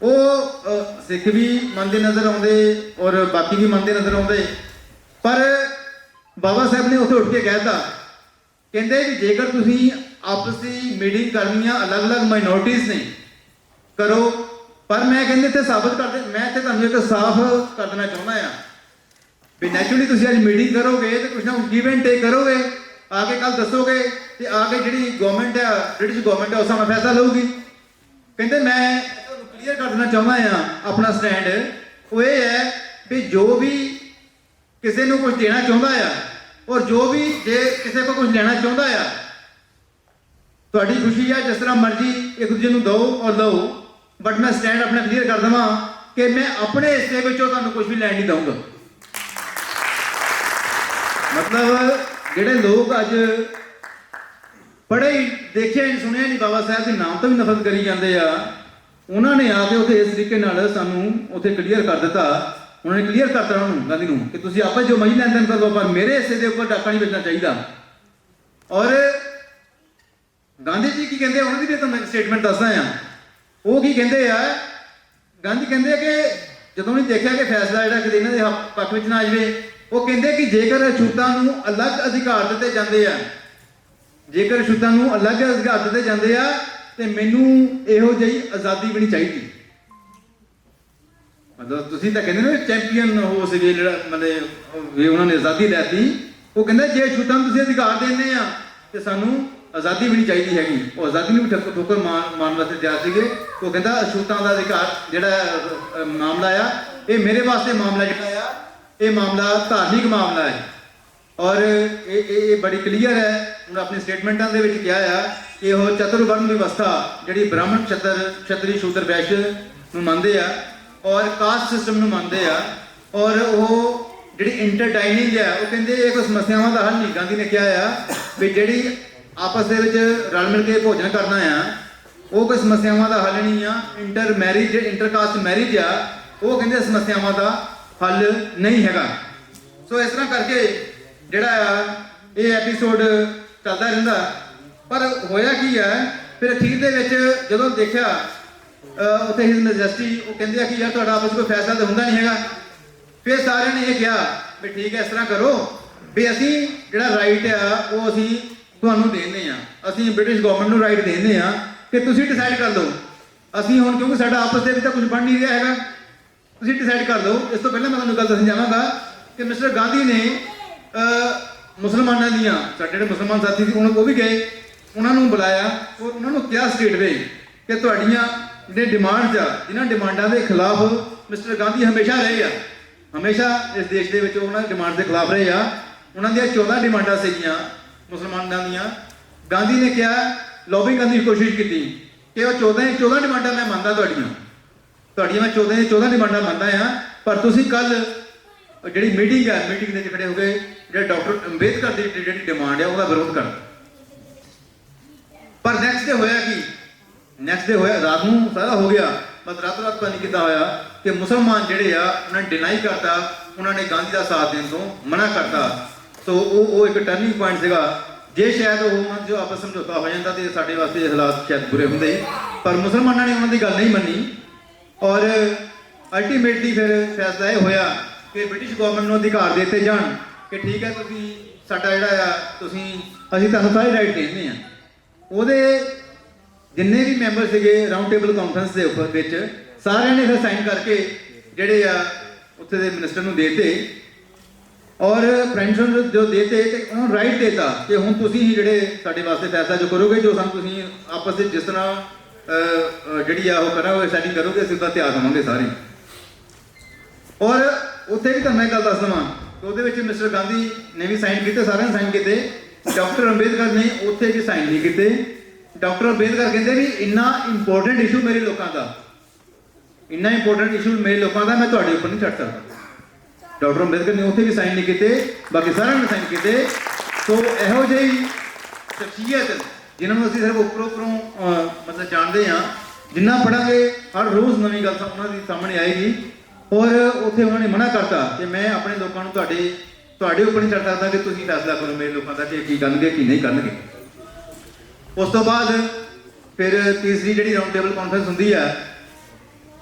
ਉਹ ਸਿੱਖ ਵੀ ਮੰਨਦੇ ਨਜ਼ਰ ਆਉਂਦੇ ਔਰ ਬਾਕੀ ਵੀ ਮੰਨਦੇ ਨਜ਼ਰ ਆਉਂਦੇ, ਪਰ ਬਾਬਾ ਸਾਹਿਬ ਨੇ ਉੱਥੇ ਉੱਠ ਕੇ ਕਹਿਤਾ, ਕਹਿੰਦੇ ਵੀ ਜੇਕਰ ਤੁਸੀਂ ਆਪਸੀ ਮੀਟਿੰਗ ਕਰਨੀਆਂ ਅਲੱਗ-ਅਲੱਗ ਮਾਈਨੋਰਟੀਜ਼ ਨੇ ਕਰੋ, ਪਰ ਮੈਂ ਕਹਿੰਦੇ ਇੱਥੇ ਸਾਬਤ ਕਰਦੇ, ਮੈਂ ਇੱਥੇ ਤੁਹਾਨੂੰ ਇੱਕ ਸਾਫ਼ ਕਰ ਦੇਣਾ ਚਾਹੁੰਦਾ ਆ ਵੀ ਨੈਚੁਰਲੀ ਤੁਸੀਂ ਅੱਜ ਮੀਟਿੰਗ ਕਰੋਗੇ ਤੇ ਕੁਛ ਨਾ ਕੁਛ ਗਿਵ ਐਂਡ ਟੇਕ ਕਰੋਗੇ, ਆ ਕੇ ਕੱਲ ਦੱਸੋਗੇ ਤੇ ਆ ਕੇ ਜਿਹੜੀ ਗਵਰਨਮੈਂਟ ਆ, ਬ੍ਰਿਟਿਸ਼ ਗਵਰਨਮੈਂਟ ਆ, ਉਸ ਨਾਲ ਫੈਸਲਾ ਲਊਗੀ। ਕਹਿੰਦੇ ਮੈਂ ਤੁਹਾਨੂੰ ਕਲੀਅਰ ਕਰ ਦੇਣਾ ਚਾਹੁੰਦਾ ਆ ਆਪਣਾ ਸਟੈਂਡ, ਉਹ ਇਹ ਹੈ ਵੀ ਜੋ ਵੀ ਕਿਸੇ ਨੂੰ ਕੁਝ ਦੇਣਾ ਚਾਹੁੰਦਾ ਆ ਔਰ ਜੋ ਵੀ ਜੇ ਕਿਸੇ ਕੋਲ ਕੁਝ ਲੈਣਾ ਚਾਹੁੰਦਾ ਆ, ਤੁਹਾਡੀ ਖੁਸ਼ੀ ਆ, ਜਿਸ ਤਰ੍ਹਾਂ ਮਰਜ਼ੀ ਇੱਕ ਦੂਜੇ ਨੂੰ ਦਿਓ ਔਰ ਲਓ, ਬਟ ਮੈਂ ਸਟੈਂਡ ਆਪਣਾ ਕਲੀਅਰ ਕਰ ਦੇਵਾਂ ਕਿ ਮੈਂ ਆਪਣੇ ਹਿੱਸੇ ਵਿੱਚੋਂ ਤੁਹਾਨੂੰ ਕੁਝ ਵੀ ਲੈਣ ਨਹੀਂ ਦਊਂਗਾ। ਮਤਲਬ ਜਿਹੜੇ ਲੋਕ ਅੱਜ ਪੜ੍ਹੇ ਦੇਖਿਆ ਨਹੀਂ ਸੁਣਿਆ ਨਹੀਂ ਬਾਬਾ ਸਾਹਿਬ ਦੇ ਨਾਮ ਤੋਂ ਵੀ ਨਫ਼ਰਤ ਕਰੀ ਜਾਂਦੇ ਆ, ਉਹਨਾਂ ਨੇ ਆ ਕੇ ਉੱਥੇ ਇਸ ਤਰੀਕੇ ਨਾਲ ਸਾਨੂੰ ਉੱਥੇ ਕਲੀਅਰ ਕਰ ਦਿੱਤਾ। ਉਹਨਾਂ ਨੇ ਕਲੀਅਰ ਕਰਤਾ ਉਹਨਾਂ ਨੂੰ, ਗਾਂਧੀ ਨੂੰ, ਕਿ ਤੁਸੀਂ ਆਪਸ ਜੋ ਮਰਜ਼ੀ ਲੈਣ ਦੇਣ ਕਰੋ ਪਰ ਮੇਰੇ ਹਿੱਸੇ ਦੇ ਉੱਪਰ ਡਾਕਾ ਨਹੀਂ ਵੱਜਣਾ ਚਾਹੀਦਾ। ਔਰ ਗਾਂਧੀ ਜੀ ਕੀ ਕਹਿੰਦੇ ਉਹਨਾਂ ਦੀ ਵੀ ਤੁਹਾਨੂੰ ਸਟੇਟਮੈਂਟ ਦੱਸਦਾ ਆ। ਉਹ ਕੀ ਕਹਿੰਦੇ ਆ, ਗਾਂਧੀ ਕਹਿੰਦੇ ਆ ਕਿ ਜਦੋਂ ਉਹਨੇ ਦੇਖਿਆ ਕਿ ਫੈਸਲਾ ਜਿਹੜਾ ਕਿ ਇਹਨਾਂ ਦੇ ਪੱਖ ਵਿੱਚ ਨਾ ਆ ਜਾਵੇ, ਉਹ ਕਹਿੰਦੇ ਕਿ ਜੇਕਰ ਅਛੂਤਾਂ ਨੂੰ ਅਲੱਗ ਅਧਿਕਾਰ ਦਿੱਤੇ ਜਾਂਦੇ ਆ, ਜੇਕਰ ਅਛੂਤਾਂ ਨੂੰ ਅਲੱਗ ਅਧਿਕਾਰ ਦਿੱਤੇ ਜਾਂਦੇ ਆ ਤੇ ਮੈਨੂੰ ਇਹੋ ਜਿਹੀ ਆਜ਼ਾਦੀ ਵੀ ਨਹੀਂ ਚਾਹੀਦੀ। ਮਤਲਬ ਤੁਸੀਂ ਤਾਂ ਕਹਿੰਦੇ ਨੇ ਚੈਂਪੀਅਨ ਹੋ ਸੀਗੇ, ਜਿਹੜਾ ਮਤਲਬ ਵੀ ਉਹਨਾਂ ਨੇ ਆਜ਼ਾਦੀ ਲੈਤੀ। ਉਹ ਕਹਿੰਦਾ ਜੇ ਅਛੂਤਾਂ ਨੂੰ ਤੁਸੀਂ ਅਧਿਕਾਰ ਦਿੰਦੇ ਆ ਤੇ ਸਾਨੂੰ ਆਜ਼ਾਦੀ ਵੀ ਨਹੀਂ ਚਾਹੀਦੀ ਹੈਗੀ। ਉਹ ਆਜ਼ਾਦੀ ਨੂੰ ਵੀ ਠੋਕਰ ਮਾਰਨ ਵਾਸਤੇ ਤਿਆਰ ਸੀਗੇ। ਉਹ ਕਹਿੰਦਾ ਅਛੂਤਾਂ ਦਾ ਅਧਿਕਾਰ ਜਿਹੜਾ ਮਾਮਲਾ ਆ, ਇਹ ਮੇਰੇ ਵਾਸਤੇ ਮਾਮਲਾ ਜਿਹੜਾ ਆ, ਇਹ ਮਾਮਲਾ ਧਾਰਮਿਕ ਮਾਮਲਾ ਹੈ। ਔਰ ਇਹ ਬੜੀ ਕਲੀਅਰ ਹੈ। ਹੁਣ ਆਪਣੀ ਸਟੇਟਮੈਂਟਾਂ ਦੇ ਵਿੱਚ ਕਿਹਾ ਆ ਕਿ ਉਹ ਚਤੁਰਵਰਨ ਵਿਵਸਥਾ ਜਿਹੜੀ ਬ੍ਰਾਹਮਣ ਛਤਰੀ ਸ਼ੂਦਰ ਵੈਸ਼ਯ ਨੂੰ ਮੰਨਦੇ ਆ ਔਰ ਕਾਸਟ ਸਿਸਟਮ ਨੂੰ ਮੰਨਦੇ ਆ, ਔਰ ਉਹ ਜਿਹੜੀ ਇੰਟਰਟਾਈਨਿੰਗ ਆ, ਉਹ ਕਹਿੰਦੇ ਇਹ ਕੋਈ ਸਮੱਸਿਆਵਾਂ ਦਾ ਹੱਲ ਨਹੀਂ। ਗਾਂਧੀ ਨੇ ਕਿਹਾ ਆ ਵੀ ਜਿਹੜੀ ਆਪਸ ਦੇ ਵਿੱਚ ਰਲ ਮਿਲ ਕੇ ਭੋਜਨ ਕਰਨਾ ਆ, ਉਹ ਕੋਈ ਸਮੱਸਿਆਵਾਂ ਦਾ ਹੱਲ ਨਹੀਂ ਆ। ਇੰਟਰਕਾਸਟ ਮੈਰਿਜ ਆ, ਉਹ ਕਹਿੰਦੇ ਸਮੱਸਿਆਵਾਂ ਦਾ ਹੱਲ ਨਹੀਂ ਹੈਗਾ। ਸੋ ਇਸ ਤਰ੍ਹਾਂ ਕਰਕੇ ਜਿਹੜਾ ਆ ਇਹ ਐਪੀਸੋਡ ਚੱਲਦਾ ਰਹਿੰਦਾ। ਪਰ ਹੋਇਆ ਕੀ ਹੈ, ਫਿਰ ਅਖੀਰ ਦੇ ਵਿੱਚ ਜਦੋਂ ਦੇਖਿਆ ਉੱਥੇ ਹਿਸ ਮੈਜੈਸਟੀ, ਉਹ ਕਹਿੰਦੇ ਆ ਕਿ ਯਾਰ ਤੁਹਾਡਾ ਆਪਸ ਕੋਈ ਫੈਸਲਾ ਤਾਂ ਹੁੰਦਾ ਨਹੀਂ ਹੈਗਾ। ਫਿਰ ਸਾਰਿਆਂ ਨੇ ਇਹ ਕਿਹਾ ਵੀ ਠੀਕ ਹੈ, ਇਸ ਤਰ੍ਹਾਂ ਕਰੋ ਵੀ ਅਸੀਂ ਜਿਹੜਾ ਰਾਈਟ ਆ ਉਹ ਅਸੀਂ ਤੁਹਾਨੂੰ ਦੇਣੇ ਆ, ਅਸੀਂ ਬ੍ਰਿਟਿਸ਼ ਗਵਰਨਮੈਂਟ ਨੂੰ ਰਾਈਟ ਦੇਣੇ ਆ ਕਿ ਤੁਸੀਂ ਡਿਸਾਈਡ ਕਰ ਲਓ। ਅਸੀਂ ਹੁਣ ਕਿਉਂਕਿ ਸਾਡਾ ਆਪਸ ਦੇ ਵਿੱਚ ਤਾਂ ਕੁਝ ਬਣ ਨਹੀਂ ਰਿਹਾ ਹੈਗਾ, ਤੁਸੀਂ ਡਿਸਾਈਡ ਕਰ ਲਓ। ਇਸ ਤੋਂ ਪਹਿਲਾਂ ਮੈਂ ਤੁਹਾਨੂੰ ਗੱਲ ਦੱਸਣ ਜਾਵਾਂਗਾ ਕਿ ਮਿਸਟਰ ਗਾਂਧੀ ਨੇ ਮੁਸਲਮਾਨਾਂ ਦੀਆਂ, ਸਾਡੇ ਜਿਹੜੇ ਮੁਸਲਮਾਨ ਸਾਥੀ ਸੀ ਉਹ ਵੀ ਗਏ, ਉਹਨਾਂ ਨੂੰ ਬੁਲਾਇਆ ਔਰ ਉਹਨਾਂ ਨੂੰ ਕਿਹਾ ਸਟੇਟ ਵੇ ਕਿ ਤੁਹਾਡੀਆਂ ਜਿਹੜੇ ਡਿਮਾਂਡਸ ਆ, ਜਿਨ੍ਹਾਂ ਡਿਮਾਂਡਾਂ ਦੇ ਖਿਲਾਫ ਮਿਸਟਰ ਗਾਂਧੀ ਹਮੇਸ਼ਾ ਰਹੇ ਆ, ਹਮੇਸ਼ਾ ਇਸ ਦੇਸ਼ ਦੇ ਵਿੱਚ ਉਹਨਾਂ ਦੀ ਡਿਮਾਂਡ ਦੇ ਖਿਲਾਫ ਰਹੇ ਆ। ਉਹਨਾਂ ਦੀਆਂ 14 ਡਿਮਾਂਡਾਂ ਸੀਗੀਆਂ ਮੁਸਲਮਾਨਾਂ ਦੀਆਂ। ਗਾਂਧੀ ਨੇ ਕਿਹਾ, ਲੌਬਿੰਗ ਕਰਨ ਦੀ ਕੋਸ਼ਿਸ਼ ਕੀਤੀ ਕਿ ਉਹ 14 ਡਿਮਾਂਡਾਂ ਮੈਂ ਮੰਨਦਾ, ਤੁਹਾਡੀਆਂ ਮੈਂ 14 ਡਿਮਾਂਡਾਂ ਮੰਨਦਾ ਆ, ਪਰ ਤੁਸੀਂ ਕੱਲ ਜਿਹੜੀ ਮੀਟਿੰਗ ਹੈ, ਮੀਟਿੰਗ ਦੇ ਵਿੱਚ ਖੜੇ ਹੋ ਗਏ ਜਿਹੜੇ ਡਾਕਟਰ ਅੰਬੇਦਕਰ ਦੀ ਜਿਹੜੀ ਡਿਮਾਂਡ ਹੈ ਉਹਦਾ ਵਿਰੋਧ ਕਰ। ਪਰ ਨੈਕਸਟ ਡੇ ਹੋਇਆ ਕੀ? ਨੈਕਸਟ ਡੇ ਹੋਇਆ, ਰਾਤ ਨੂੰ ਸਾਰਾ ਹੋ ਗਿਆ, ਬਸ ਰਾਤ ਪਤਾ ਨਹੀਂ ਕਿੱਦਾਂ ਹੋਇਆ ਕਿ ਮੁਸਲਮਾਨ ਜਿਹੜੇ ਆ ਉਹਨਾਂ ਨੇ ਡਿਨਾਈ ਕਰਤਾ, ਉਹਨਾਂ ਨੇ ਗਾਂਧੀ ਦਾ ਸਾਥ ਦੇਣ ਤੋਂ ਮਨਾ ਕਰਤਾ। ਸੋ ਉਹ ਇੱਕ ਟਰਨਿੰਗ ਪੁਆਇੰਟ ਸੀਗਾ। ਜੇ ਸ਼ਾਇਦ ਉਹ ਉਹਨਾਂ ਜੋ ਆਪਸ ਸਮਝੌਤਾ ਹੋ ਜਾਂਦਾ ਤੇ ਸਾਡੇ ਵਾਸਤੇ ਇਹ ਹਾਲਾਤ ਸ਼ਾਇਦ ਬੁਰੇ ਹੁੰਦੇ, ਪਰ ਮੁਸਲਮਾਨਾਂ ਨੇ ਉਹਨਾਂ ਦੀ ਗੱਲ ਨਹੀਂ ਮੰਨੀ ਔਰ ਅਲਟੀਮੇਟਲੀ ਫਿਰ ਫੈਸਲਾ ਇਹ ਹੋਇਆ ਕਿ ਬ੍ਰਿਟਿਸ਼ ਗਵਰਨਮੈਂਟ ਨੂੰ ਅਧਿਕਾਰ ਦੇ ਦਿੱਤੇ ਜਾਣ ਕਿ ਠੀਕ ਹੈ, ਤੁਸੀਂ ਸਾਡਾ ਜਿਹੜਾ ਆ ਅਸੀਂ ਤੁਹਾਨੂੰ ਸਾਰੇ ਰਾਈਟ ਦੇਣੇ ਆ। ਉਹਦੇ ਜਿੰਨੇ ਵੀ ਮੈਂਬਰ ਸੀਗੇ ਰਾਊਂਡ ਟੇਬਲ ਕਾਨਫਰੰਸ ਦੇ ਉੱਪਰ ਵਿੱਚ ਸਾਰਿਆਂ ਨੇ ਫਿਰ ਸਾਈਨ ਕਰਕੇ ਜਿਹੜੇ ਆ ਉੱਥੇ ਦੇ ਮਿਨਿਸਟਰ ਨੂੰ ਦੇਤੇ ਔਰ ਪ੍ਰਾਈਮ ਜੋ ਦੇਤੇ ਤੇ ਉਹਨਾਂ ਨੂੰ ਰਾਈਟ ਦੇਤਾ ਕਿ ਹੁਣ ਤੁਸੀਂ ਹੀ ਜਿਹੜੇ ਸਾਡੇ ਵਾਸਤੇ ਫੈਸਲਾ ਜੋ ਕਰੋਗੇ, ਜੋ ਸਾਨੂੰ ਤੁਸੀਂ ਆਪਸ ਵਿੱਚ ਜਿਸ ਤਰ੍ਹਾਂ ਜਿਹੜੀ ਆ ਉਹ ਕਰਾਂਗੇ, ਸੈਟਿੰਗ ਕਰੋਗੇ, ਅਸੀਂ ਤਾਂ ਤਿਆਰ ਹੋਵਾਂਗੇ ਸਾਰੇ। ਔਰ ਉੱਥੇ ਵੀ ਤੁਹਾਨੂੰ ਮੈਂ ਗੱਲ ਦੱਸ ਦਵਾਂ ਕਿ ਉਹਦੇ ਵਿੱਚ ਮਿਸਟਰ ਗਾਂਧੀ ਨੇ ਵੀ ਸਾਈਨ ਕੀਤੇ, ਸਾਰਿਆਂ ਨੇ ਸਾਈਨ ਕੀਤੇ, ਡਾਕਟਰ ਅੰਬੇਦਕਰ ਨੇ ਉੱਥੇ ਵੀ ਸਾਈਨ ਨਹੀਂ ਕੀਤੇ। ਡਾਕਟਰ ਅੰਬੇਦਕਰ ਕਹਿੰਦੇ ਵੀ ਇੰਨਾ ਇੰਪੋਰਟੈਂਟ ਇਸ਼ੂ ਮੇਰੇ ਲੋਕਾਂ ਦਾ, ਇੰਨਾ ਇੰਪੋਰਟੈਂਟ ਇਸ਼ੂ ਮੇਰੇ ਲੋਕਾਂ ਦਾ ਮੈਂ ਤੁਹਾਡੇ ਉੱਪਰ ਨਹੀਂ ਛੱਡ ਸਕਦਾ। ਡਾਕਟਰ ਅੰਬੇਦਕਰ ਨੇ ਉੱਥੇ ਵੀ ਸਾਈਨ ਨਹੀਂ ਕੀਤੇ, ਬਾਕੀ ਸਾਰਿਆਂ ਨੇ ਸਾਈਨ ਕੀਤੇ। ਸੋ ਇਹੋ ਜਿਹੀ ਸ਼ਖਸੀਅਤ ਜਿਨ੍ਹਾਂ ਨੂੰ ਅਸੀਂ ਸਿਰਫ ਉੱਪਰੋਂ ਮਤਲਬ ਜਾਣਦੇ ਹਾਂ, ਜਿੰਨਾ ਪੜਾਂਗੇ ਹਰ ਰੋਜ਼ ਨਵੀਂ ਗੱਲ ਉਹਨਾਂ ਦੀ ਸਾਹਮਣੇ ਆਏਗੀ। ਔਰ ਉੱਥੇ ਉਹਨਾਂ ਨੇ ਮਨਾ ਕਰਤਾ ਕਿ ਮੈਂ ਆਪਣੇ ਲੋਕਾਂ ਨੂੰ ਤੁਹਾਡੇ ਉੱਪਰ ਨਹੀਂ ਛੱਡ ਸਕਦਾ ਕਿ ਤੁਸੀਂ ਫੈਸਲਾ ਕਰੋ ਮੇਰੇ ਲੋਕਾਂ ਦਾ ਕਿ ਕੀ ਕਰਨਗੇ ਕੀ ਨਹੀਂ ਕਰਨਗੇ। ਉਸ ਤੋਂ ਬਾਅਦ ਫਿਰ ਤੀਸਰੀ ਜਿਹੜੀ ਰਾਊਂਡ ਟੇਬਲ ਕਾਨਫਰੰਸ ਹੁੰਦੀ ਆ,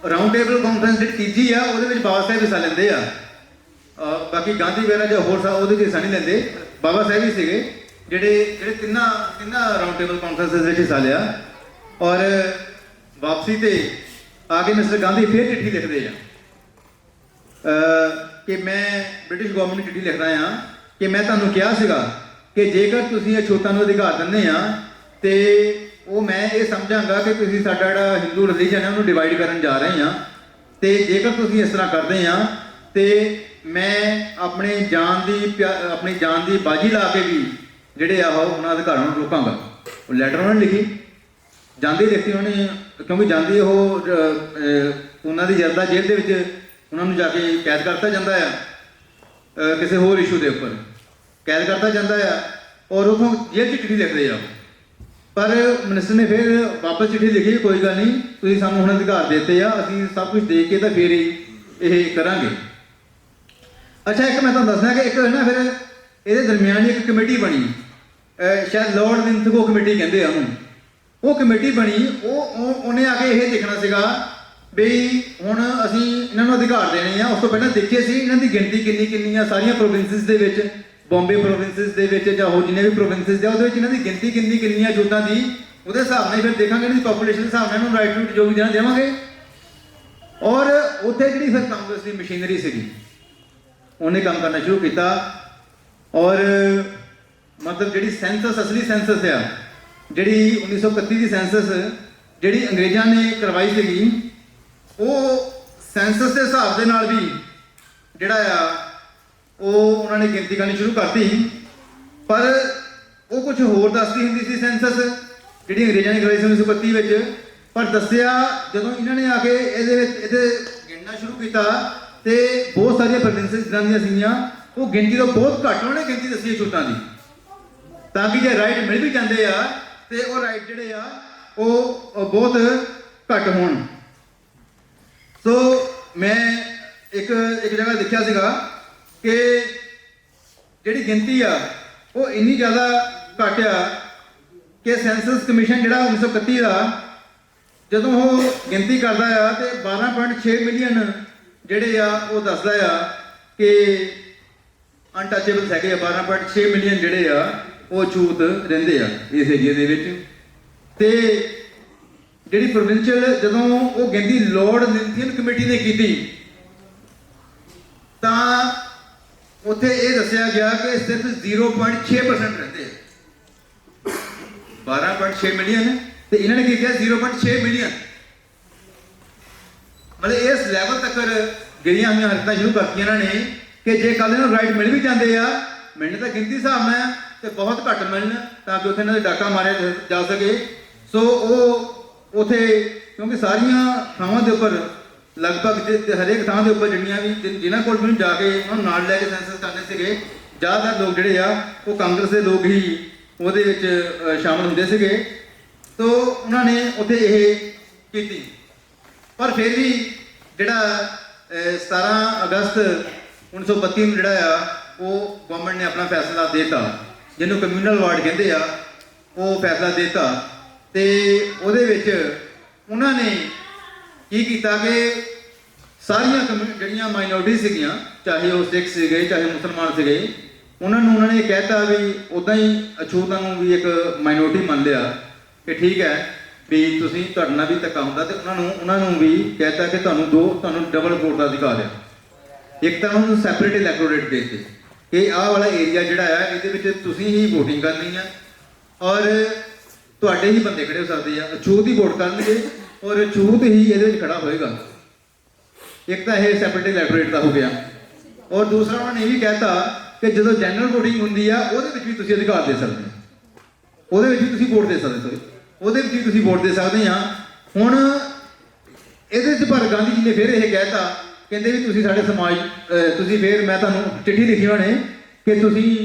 ਰਾਊਂਡ ਟੇਬਲ ਕਾਨਫਰੰਸ ਜਿਹੜੀ ਤੀਜੀ ਆ ਉਹਦੇ ਵਿੱਚ ਬਾਬਾ ਸਾਹਿਬ ਹਿੱਸਾ ਲੈਂਦੇ ਆ। ਬਾਕੀ ਗਾਂਧੀ ਵਗੈਰਾ ਜਾਂ ਹੋਰ ਉਹਦੇ ਵਿੱਚ ਹਿੱਸਾ ਨਹੀਂ ਲੈਂਦੇ, ਬਾਬਾ ਸਾਹਿਬ ਹੀ ਸੀਗੇ ਜਿਹੜੇ ਤਿੰਨਾਂ ਰਾਊਂਡ ਟੇਬਲ ਕਾਨਫਰੰਸ ਦੇ ਵਿੱਚ ਹਿੱਸਾ ਲਿਆ। ਔਰ ਵਾਪਸੀ ਤੇ ਆ ਕੇ ਮਿਸਟਰ ਗਾਂਧੀ ਫਿਰ ਚਿੱਠੀ ਲਿਖਦੇ ਆ ਕਿ ਮੈਂ ਬ੍ਰਿਟਿਸ਼ ਗਵਰਨਮੈਂਟ ਨੂੰ ਚਿੱਠੀ ਲਿਖਦਾ ਆ ਕਿ ਮੈਂ ਤੁਹਾਨੂੰ ਕਿਹਾ ਸੀਗਾ ਕਿ ਜੇਕਰ ਤੁਸੀਂ ਇਹ ਛੋਟਾਂ ਨੂੰ ਅਧਿਕਾਰ ਦਿੰਦੇ ਆ ਤੇ ਉਹ ਮੈਂ ਇਹ ਸਮਝਾਂਗਾ ਕਿ ਤੁਸੀਂ ਸਾਡਾ ਜਿਹੜਾ ਹਿੰਦੂ ਰਿਲੀਜਨ ਹੈ ਉਹਨੂੰ ਡਿਵਾਈਡ ਕਰਨ ਜਾ ਰਹੇ ਆ, ਤੇ ਜੇਕਰ ਤੁਸੀਂ ਇਸ ਤਰ੍ਹਾਂ ਕਰਦੇ ਆ ਤੇ ਮੈਂ ਆਪਣੀ ਜਾਨ ਦੀ ਬਾਜੀ ਲਾ ਕੇ ਵੀ ਜਿਹੜੇ ਆ ਉਹਨਾਂ ਅਧਿਕਾਰਾਂ ਨੂੰ ਰੋਕਾਂਗਾ। ਉਹ ਲੈਟਰ ਉਹਨਾਂ ਨੇ ਲਿਖੀ, ਜਾਂਦੀ ਲਿਖੀ ਉਹਨੇ, ਕਿਉਂਕਿ ਜਾਂਦੀ ਉਹ ਉਹਨਾਂ ਦੀ ਜਰਦਾ ਜੇਲ੍ਹ ਦੇ ਵਿੱਚ ਉਹਨਾਂ ਨੂੰ ਜਾ ਕੇ ਕੈਦ ਕਰਤਾ ਜਾਂਦਾ ਆ, ਕਿਸੇ ਹੋਰ ਇਸ਼ੂ ਦੇ ਉੱਪਰ ਕੈਦ ਕਰਤਾ ਜਾਂਦਾ ਆ ਔਰ ਉਥੋਂ ਜੇਲ੍ਹ 'ਚ ਚਿੱਠੀ ਲਿਖਦੇ ਆ। ਪਰ ਮਿਨਿਸਟਰ ਨੇ ਫਿਰ ਵਾਪਸ ਚਿੱਠੀ ਲਿਖੀ, ਕੋਈ ਗੱਲ ਨਹੀਂ, ਤੁਸੀਂ ਸਾਨੂੰ ਹੁਣ ਅਧਿਕਾਰ ਦਿੱਤੇ ਆ, ਅਸੀਂ ਸਭ ਕੁਝ ਦੇਖ ਕੇ ਤਾਂ ਫਿਰ ਹੀ ਇਹ ਕਰਾਂਗੇ। ਅੱਛਾ, ਇੱਕ ਮੈਂ ਤੁਹਾਨੂੰ ਦੱਸਣਾ ਕਿ ਇੱਕ ਨਾ ਫਿਰ ਇਹਦੇ ਦਰਮਿਆਨ ਇੱਕ ਕਮੇਟੀ ਬਣੀ, ਸ਼ਾਇਦ ਲਾਰਡ ਲਿੰਥਗੋ ਕਮੇਟੀ ਕਹਿੰਦੇ ਆ ਉਹਨੂੰ। ਉਹ ਕਮੇਟੀ ਬਣੀ, ਉਹਨੇ ਆ ਕੇ ਇਹ ਦੇਖਣਾ ਸੀਗਾ ਵੀ ਹੁਣ ਅਸੀਂ ਇਹਨਾਂ ਨੂੰ ਅਧਿਕਾਰ ਦੇਣੇ ਆ। ਉਸ ਤੋਂ ਪਹਿਲਾਂ ਦੇਖੇ ਸੀ ਇਹਨਾਂ ਦੀ ਗਿਣਤੀ ਕਿੰਨੀ ਆ ਸਾਰੀਆਂ ਪ੍ਰੋਵਿੰਸਿਸ ਦੇ ਵਿੱਚ, ਬੰਬੇ ਪ੍ਰੋਵਿੰਸਿਸ ਦੇ ਵਿੱਚ ਜਾਂ ਹੋਰ ਜਿੰਨੇ ਵੀ ਪ੍ਰੋਵਿੰਸਿਸ ਆ ਉਹਦੇ ਵਿੱਚ ਇਹਨਾਂ ਦੀ ਗਿਣਤੀ ਕਿੰਨੀ ਆ ਜੋਤਾਂ ਦੀ, ਉਹਦੇ ਹਿਸਾਬ ਨਾਲ ਫਿਰ ਦੇਖਾਂਗੇ ਇਹਨਾਂ ਦੀ ਪਾਪੂਲੇਸ਼ਨ ਦੇ ਹਿਸਾਬ ਨਾਲ ਇਹਨੂੰ ਰਾਈਟ ਰੂਟ ਜੋ ਵੀ ਦੇਣਾ ਦੇਵਾਂਗੇ। ਔਰ ਉੱਥੇ ਜਿਹੜੀ ਫਿਰ ਕਾਂਗਰਸ ਦੀ ਮਸ਼ੀਨਰੀ ਸੀਗੀ ਉਹਨੇ ਕੰਮ ਕਰਨਾ ਸ਼ੁਰੂ ਕੀਤਾ ਔਰ ਮਤਲਬ ਜਿਹੜੀ ਸੈਂਸਸ, ਅਸਲੀ ਸੈਂਸਸ ਆ ਜਿਹੜੀ 1931 ਦੀ ਸੈਂਸਸ ਜਿਹੜੀ ਅੰਗਰੇਜ਼ਾਂ ਨੇ ਕਰਵਾਈ ਸੀਗੀ, ਉਹ ਸੈਂਸਸ ਦੇ ਹਿਸਾਬ ਦੇ ਨਾਲ ਵੀ ਜਿਹੜਾ ਆ ਉਹ ਉਹਨਾਂ ਨੇ ਗਿਣਤੀ ਕਰਨੀ ਸ਼ੁਰੂ ਕਰਤੀ। ਪਰ ਉਹ ਕੁਝ ਹੋਰ ਦੱਸਦੀ ਹੁੰਦੀ ਸੀ ਸੈਂਸਸ ਜਿਹੜੀ ਅੰਗਰੇਜ਼ਾਂ ਨੇ ਕਰਵਾਈ ਸੀ 1931 ਵਿੱਚ। ਪਰ ਦੱਸਿਆ ਜਦੋਂ ਇਹਨਾਂ ਨੇ ਆ ਕੇ ਇਹਦੇ ਗਿਣਨਾ ਸ਼ੁਰੂ ਕੀਤਾ ਤੇ ਬਹੁਤ ਸਾਰੀਆਂ ਪ੍ਰੋਵਿੰਸਿਸ ਜਿਨ੍ਹਾਂ ਦੀਆਂ ਸੀਗੀਆਂ ਉਹ ਗਿਣਤੀ ਤੋਂ ਬਹੁਤ ਘੱਟ ਉਹਨੇ ਗਿਣਤੀ ਦੱਸੀ ਹੈ ਛੋਟਾਂ ਦੀ, ਤਾਂ ਕਿ ਜੇ ਰਾਈਟ ਮਿਲ ਵੀ ਜਾਂਦੇ ਆ ਤੇ ਉਹ ਰਾਈਟ ਜਿਹੜੇ ਆ ਉਹ ਬਹੁਤ ਘੱਟ ਹੋਣ। ਸੋ ਮੈਂ ਇੱਕ ਜਗ੍ਹਾ ਦੇਖਿਆ ਸੀਗਾ ਕਿ ਜਿਹੜੀ ਗਿਣਤੀ ਆ ਉਹ ਇੰਨੀ ਜ਼ਿਆਦਾ ਘੱਟ ਆ ਕਿ ਸੈਂਸਸ ਕਮਿਸ਼ਨ ਜਿਹੜਾ 1931 ਦਾ ਜਦੋਂ ਉਹ ਗਿਣਤੀ ਕਰਦਾ ਆ ਤੇ 12.6 ਮਿਲੀਅਨ ਜਿਹੜੇ ਆ ਉਹ ਦੱਸਦਾ ਆ ਕਿ ਅਨਟੱਚੇਬਲਸ ਹੈਗੇ ਆ। 12.6 ਮਿਲੀਅਨ ਜਿਹੜੇ ਆ ਉਹ ਛੂਤ ਰਹਿੰਦੇ ਆ ਇਸ ਏਰੀਏ ਦੇ ਵਿੱਚ। ਤੇ ਜਿਹੜੀ ਪ੍ਰੋਵਿੰਸ਼ੀਅਲ ਜਦੋਂ ਉਹ ਗਿਣਤੀ ਲਾਰਡ ਲਿੰਥੀਅਨ ਕਮੇਟੀ ਨੇ ਕੀਤੀ ਤਾਂ ਉੱਥੇ ਇਹ ਦੱਸਿਆ ਗਿਆ ਕਿ ਸਿਰਫ 0.6% ਰਹਿੰਦੇ ਆ। 12.6 ਮਿਲੀਅਨ ਤੇ ਇਹਨਾਂ ਨੇ ਕੀ ਕਿਹਾ 0.6 ਮਿਲੀਅਨ। ਮਤਲਬ ਇਸ ਲੈਵਲ ਤੱਕ ਗਿਰੀਆਂ ਹੋਈਆਂ ਹਰਕਤਾਂ ਸ਼ੁਰੂ ਕਰਤੀਆਂ ਇਹਨਾਂ ਨੇ ਕਿ ਜੇ ਕੱਲ ਇਹਨਾਂ ਨੂੰ ਰਾਈਟ ਮਿਲ ਵੀ ਜਾਂਦੇ ਆ, ਮਿਲਣੇ ਤਾਂ ਗਿਣਤੀ ਹਿਸਾਬ ਨਾਲ ਤੇ ਬਹੁਤ ਘੱਟ ਮਿਲਣ ਤਾਂ ਕਿ ਉੱਥੇ ਇਹਨਾਂ ਦੇ ਡਾਕਾ ਮਾਰਿਆ ਜਾ ਸਕੇ। ਸੋ ਉਹ ਉੱਥੇ ਕਿਉਂਕਿ ਸਾਰੀਆਂ ਥਾਵਾਂ ਦੇ ਉੱਪਰ ਲਗਭਗ ਹਰੇਕ ਥਾਂ ਦੇ ਉੱਪਰ ਜਿਹੜੀਆਂ ਵੀ ਜਿਨ੍ਹਾਂ ਕੋਲ ਮੈਨੂੰ ਜਾ ਕੇ ਉਹਨਾਂ ਨੂੰ ਨਾਲ ਲੈ ਕੇ ਸੈਂਸਸ ਕਰਨੇ ਸੀਗੇ, ਜ਼ਿਆਦਾਤਰ ਲੋਕ ਜਿਹੜੇ ਆ ਉਹ ਕਾਂਗਰਸ ਦੇ ਲੋਕ ਹੀ ਉਹਦੇ ਵਿੱਚ ਸ਼ਾਮਲ ਹੁੰਦੇ ਸੀਗੇ। ਤੋ ਉਹਨਾਂ ਨੇ ਉੱਥੇ ਇਹ ਕੀਤੀ। ਪਰ ਫਿਰ ਵੀ ਜਿਹੜਾ 17 ਅਗਸਤ 1932 ਨੂੰ ਜਿਹੜਾ ਆ ਉਹ ਗਵਰਨਮੈਂਟ ਨੇ ਆਪਣਾ ਫੈਸਲਾ ਦੇਤਾ, ਜਿਹਨੂੰ ਕਮਿਊਨਲ ਵਾਰਡ ਕਹਿੰਦੇ ਆ, ਉਹ ਫੈਸਲਾ ਦੇਤਾ। ਤੇ ਉਹਦੇ ਵਿੱਚ ਉਹਨਾਂ ਨੇ ਕੀ ਕੀਤਾ ਕਿ ਸਾਰੀਆਂ ਜਿਹੜੀਆਂ ਮਾਈਨੋਰਿਟੀ ਸੀਗੀਆਂ, ਚਾਹੇ ਉਹ ਸਿੱਖ ਸੀਗੇ ਚਾਹੇ ਮੁਸਲਮਾਨ ਸੀਗੇ, ਉਹਨਾਂ ਨੇ ਕਹਿਤਾ ਵੀ ਉੱਦਾਂ ਹੀ ਅਛੂਤਾਂ ਨੂੰ ਵੀ ਇੱਕ ਮਾਈਨੋਰਿਟੀ ਮੰਨ ਲਿਆ ਕਿ ਠੀਕ ਹੈ ਵੀ ਤੁਸੀਂ ਤੁਹਾਡੇ ਨਾਲ ਵੀ ਧੱਕਾ ਹੁੰਦਾ। ਤੇ ਉਹਨਾਂ ਨੂੰ ਵੀ ਕਹਿਤਾ ਕਿ ਤੁਹਾਨੂੰ ਡਬਲ ਵੋਟ ਦਾ ਅਧਿਕਾਰ ਹੈ। ਇੱਕ ਤਾਂ ਉਹਨਾਂ ਨੂੰ ਸੈਪਰੇਟ ਇਲੈਕਟੋਰੇਟ ਦੇ ਦਿੱਤੇ ਕਿ ਆਹ ਵਾਲਾ ਏਰੀਆ ਜਿਹੜਾ ਆ ਇਹਦੇ ਵਿੱਚ ਤੁਸੀਂ ਹੀ ਵੋਟਿੰਗ ਕਰਨੀ ਆ ਔਰ ਤੁਹਾਡੇ ਹੀ ਬੰਦੇ ਖੜੇ ਹੋ ਸਕਦੇ ਆ, ਅਛੂਤ ਹੀ ਵੋਟ ਕਰਨਗੇ ਔਰ ਅਛੂਤ ਹੀ ਇਹਦੇ ਵਿੱਚ ਖੜਾ ਹੋਏਗਾ। ਇੱਕ ਤਾਂ ਇਹ ਸੈਪਰੇਟ ਇਲੈਕਟੋਰੇਟ ਦਾ ਹੋ ਗਿਆ। ਔਰ ਦੂਸਰਾ ਉਹਨਾਂ ਨੇ ਇਹ ਵੀ ਕਹਿਤਾ ਕਿ ਜਦੋਂ ਜਨਰਲ ਵੋਟਿੰਗ ਹੁੰਦੀ ਆ ਉਹਦੇ ਵਿੱਚ ਵੀ ਤੁਸੀਂ ਅਧਿਕਾਰ ਦੇ ਸਕਦੇ ਹੋ, ਉਹਦੇ ਵਿੱਚ ਵੀ ਤੁਸੀਂ ਵੋਟ ਦੇ ਸਕਦੇ ਉਹਦੇ ਵਿੱਚ ਵੀ ਤੁਸੀਂ ਵੋਟ ਦੇ ਸਕਦੇ ਆ। ਹੁਣ ਇਹਦੇ 'ਚ ਪਰ ਗਾਂਧੀ ਜੀ ਨੇ ਫਿਰ ਇਹ ਕਹਿਤਾ, ਕਹਿੰਦੇ ਵੀ ਤੁਸੀਂ ਸਾਡੇ ਸਮਾਜ ਤੁਸੀਂ ਫਿਰ ਮੈਂ ਤੁਹਾਨੂੰ ਚਿੱਠੀ ਲਿਖੀ ਹੋਣੇ ਕਿ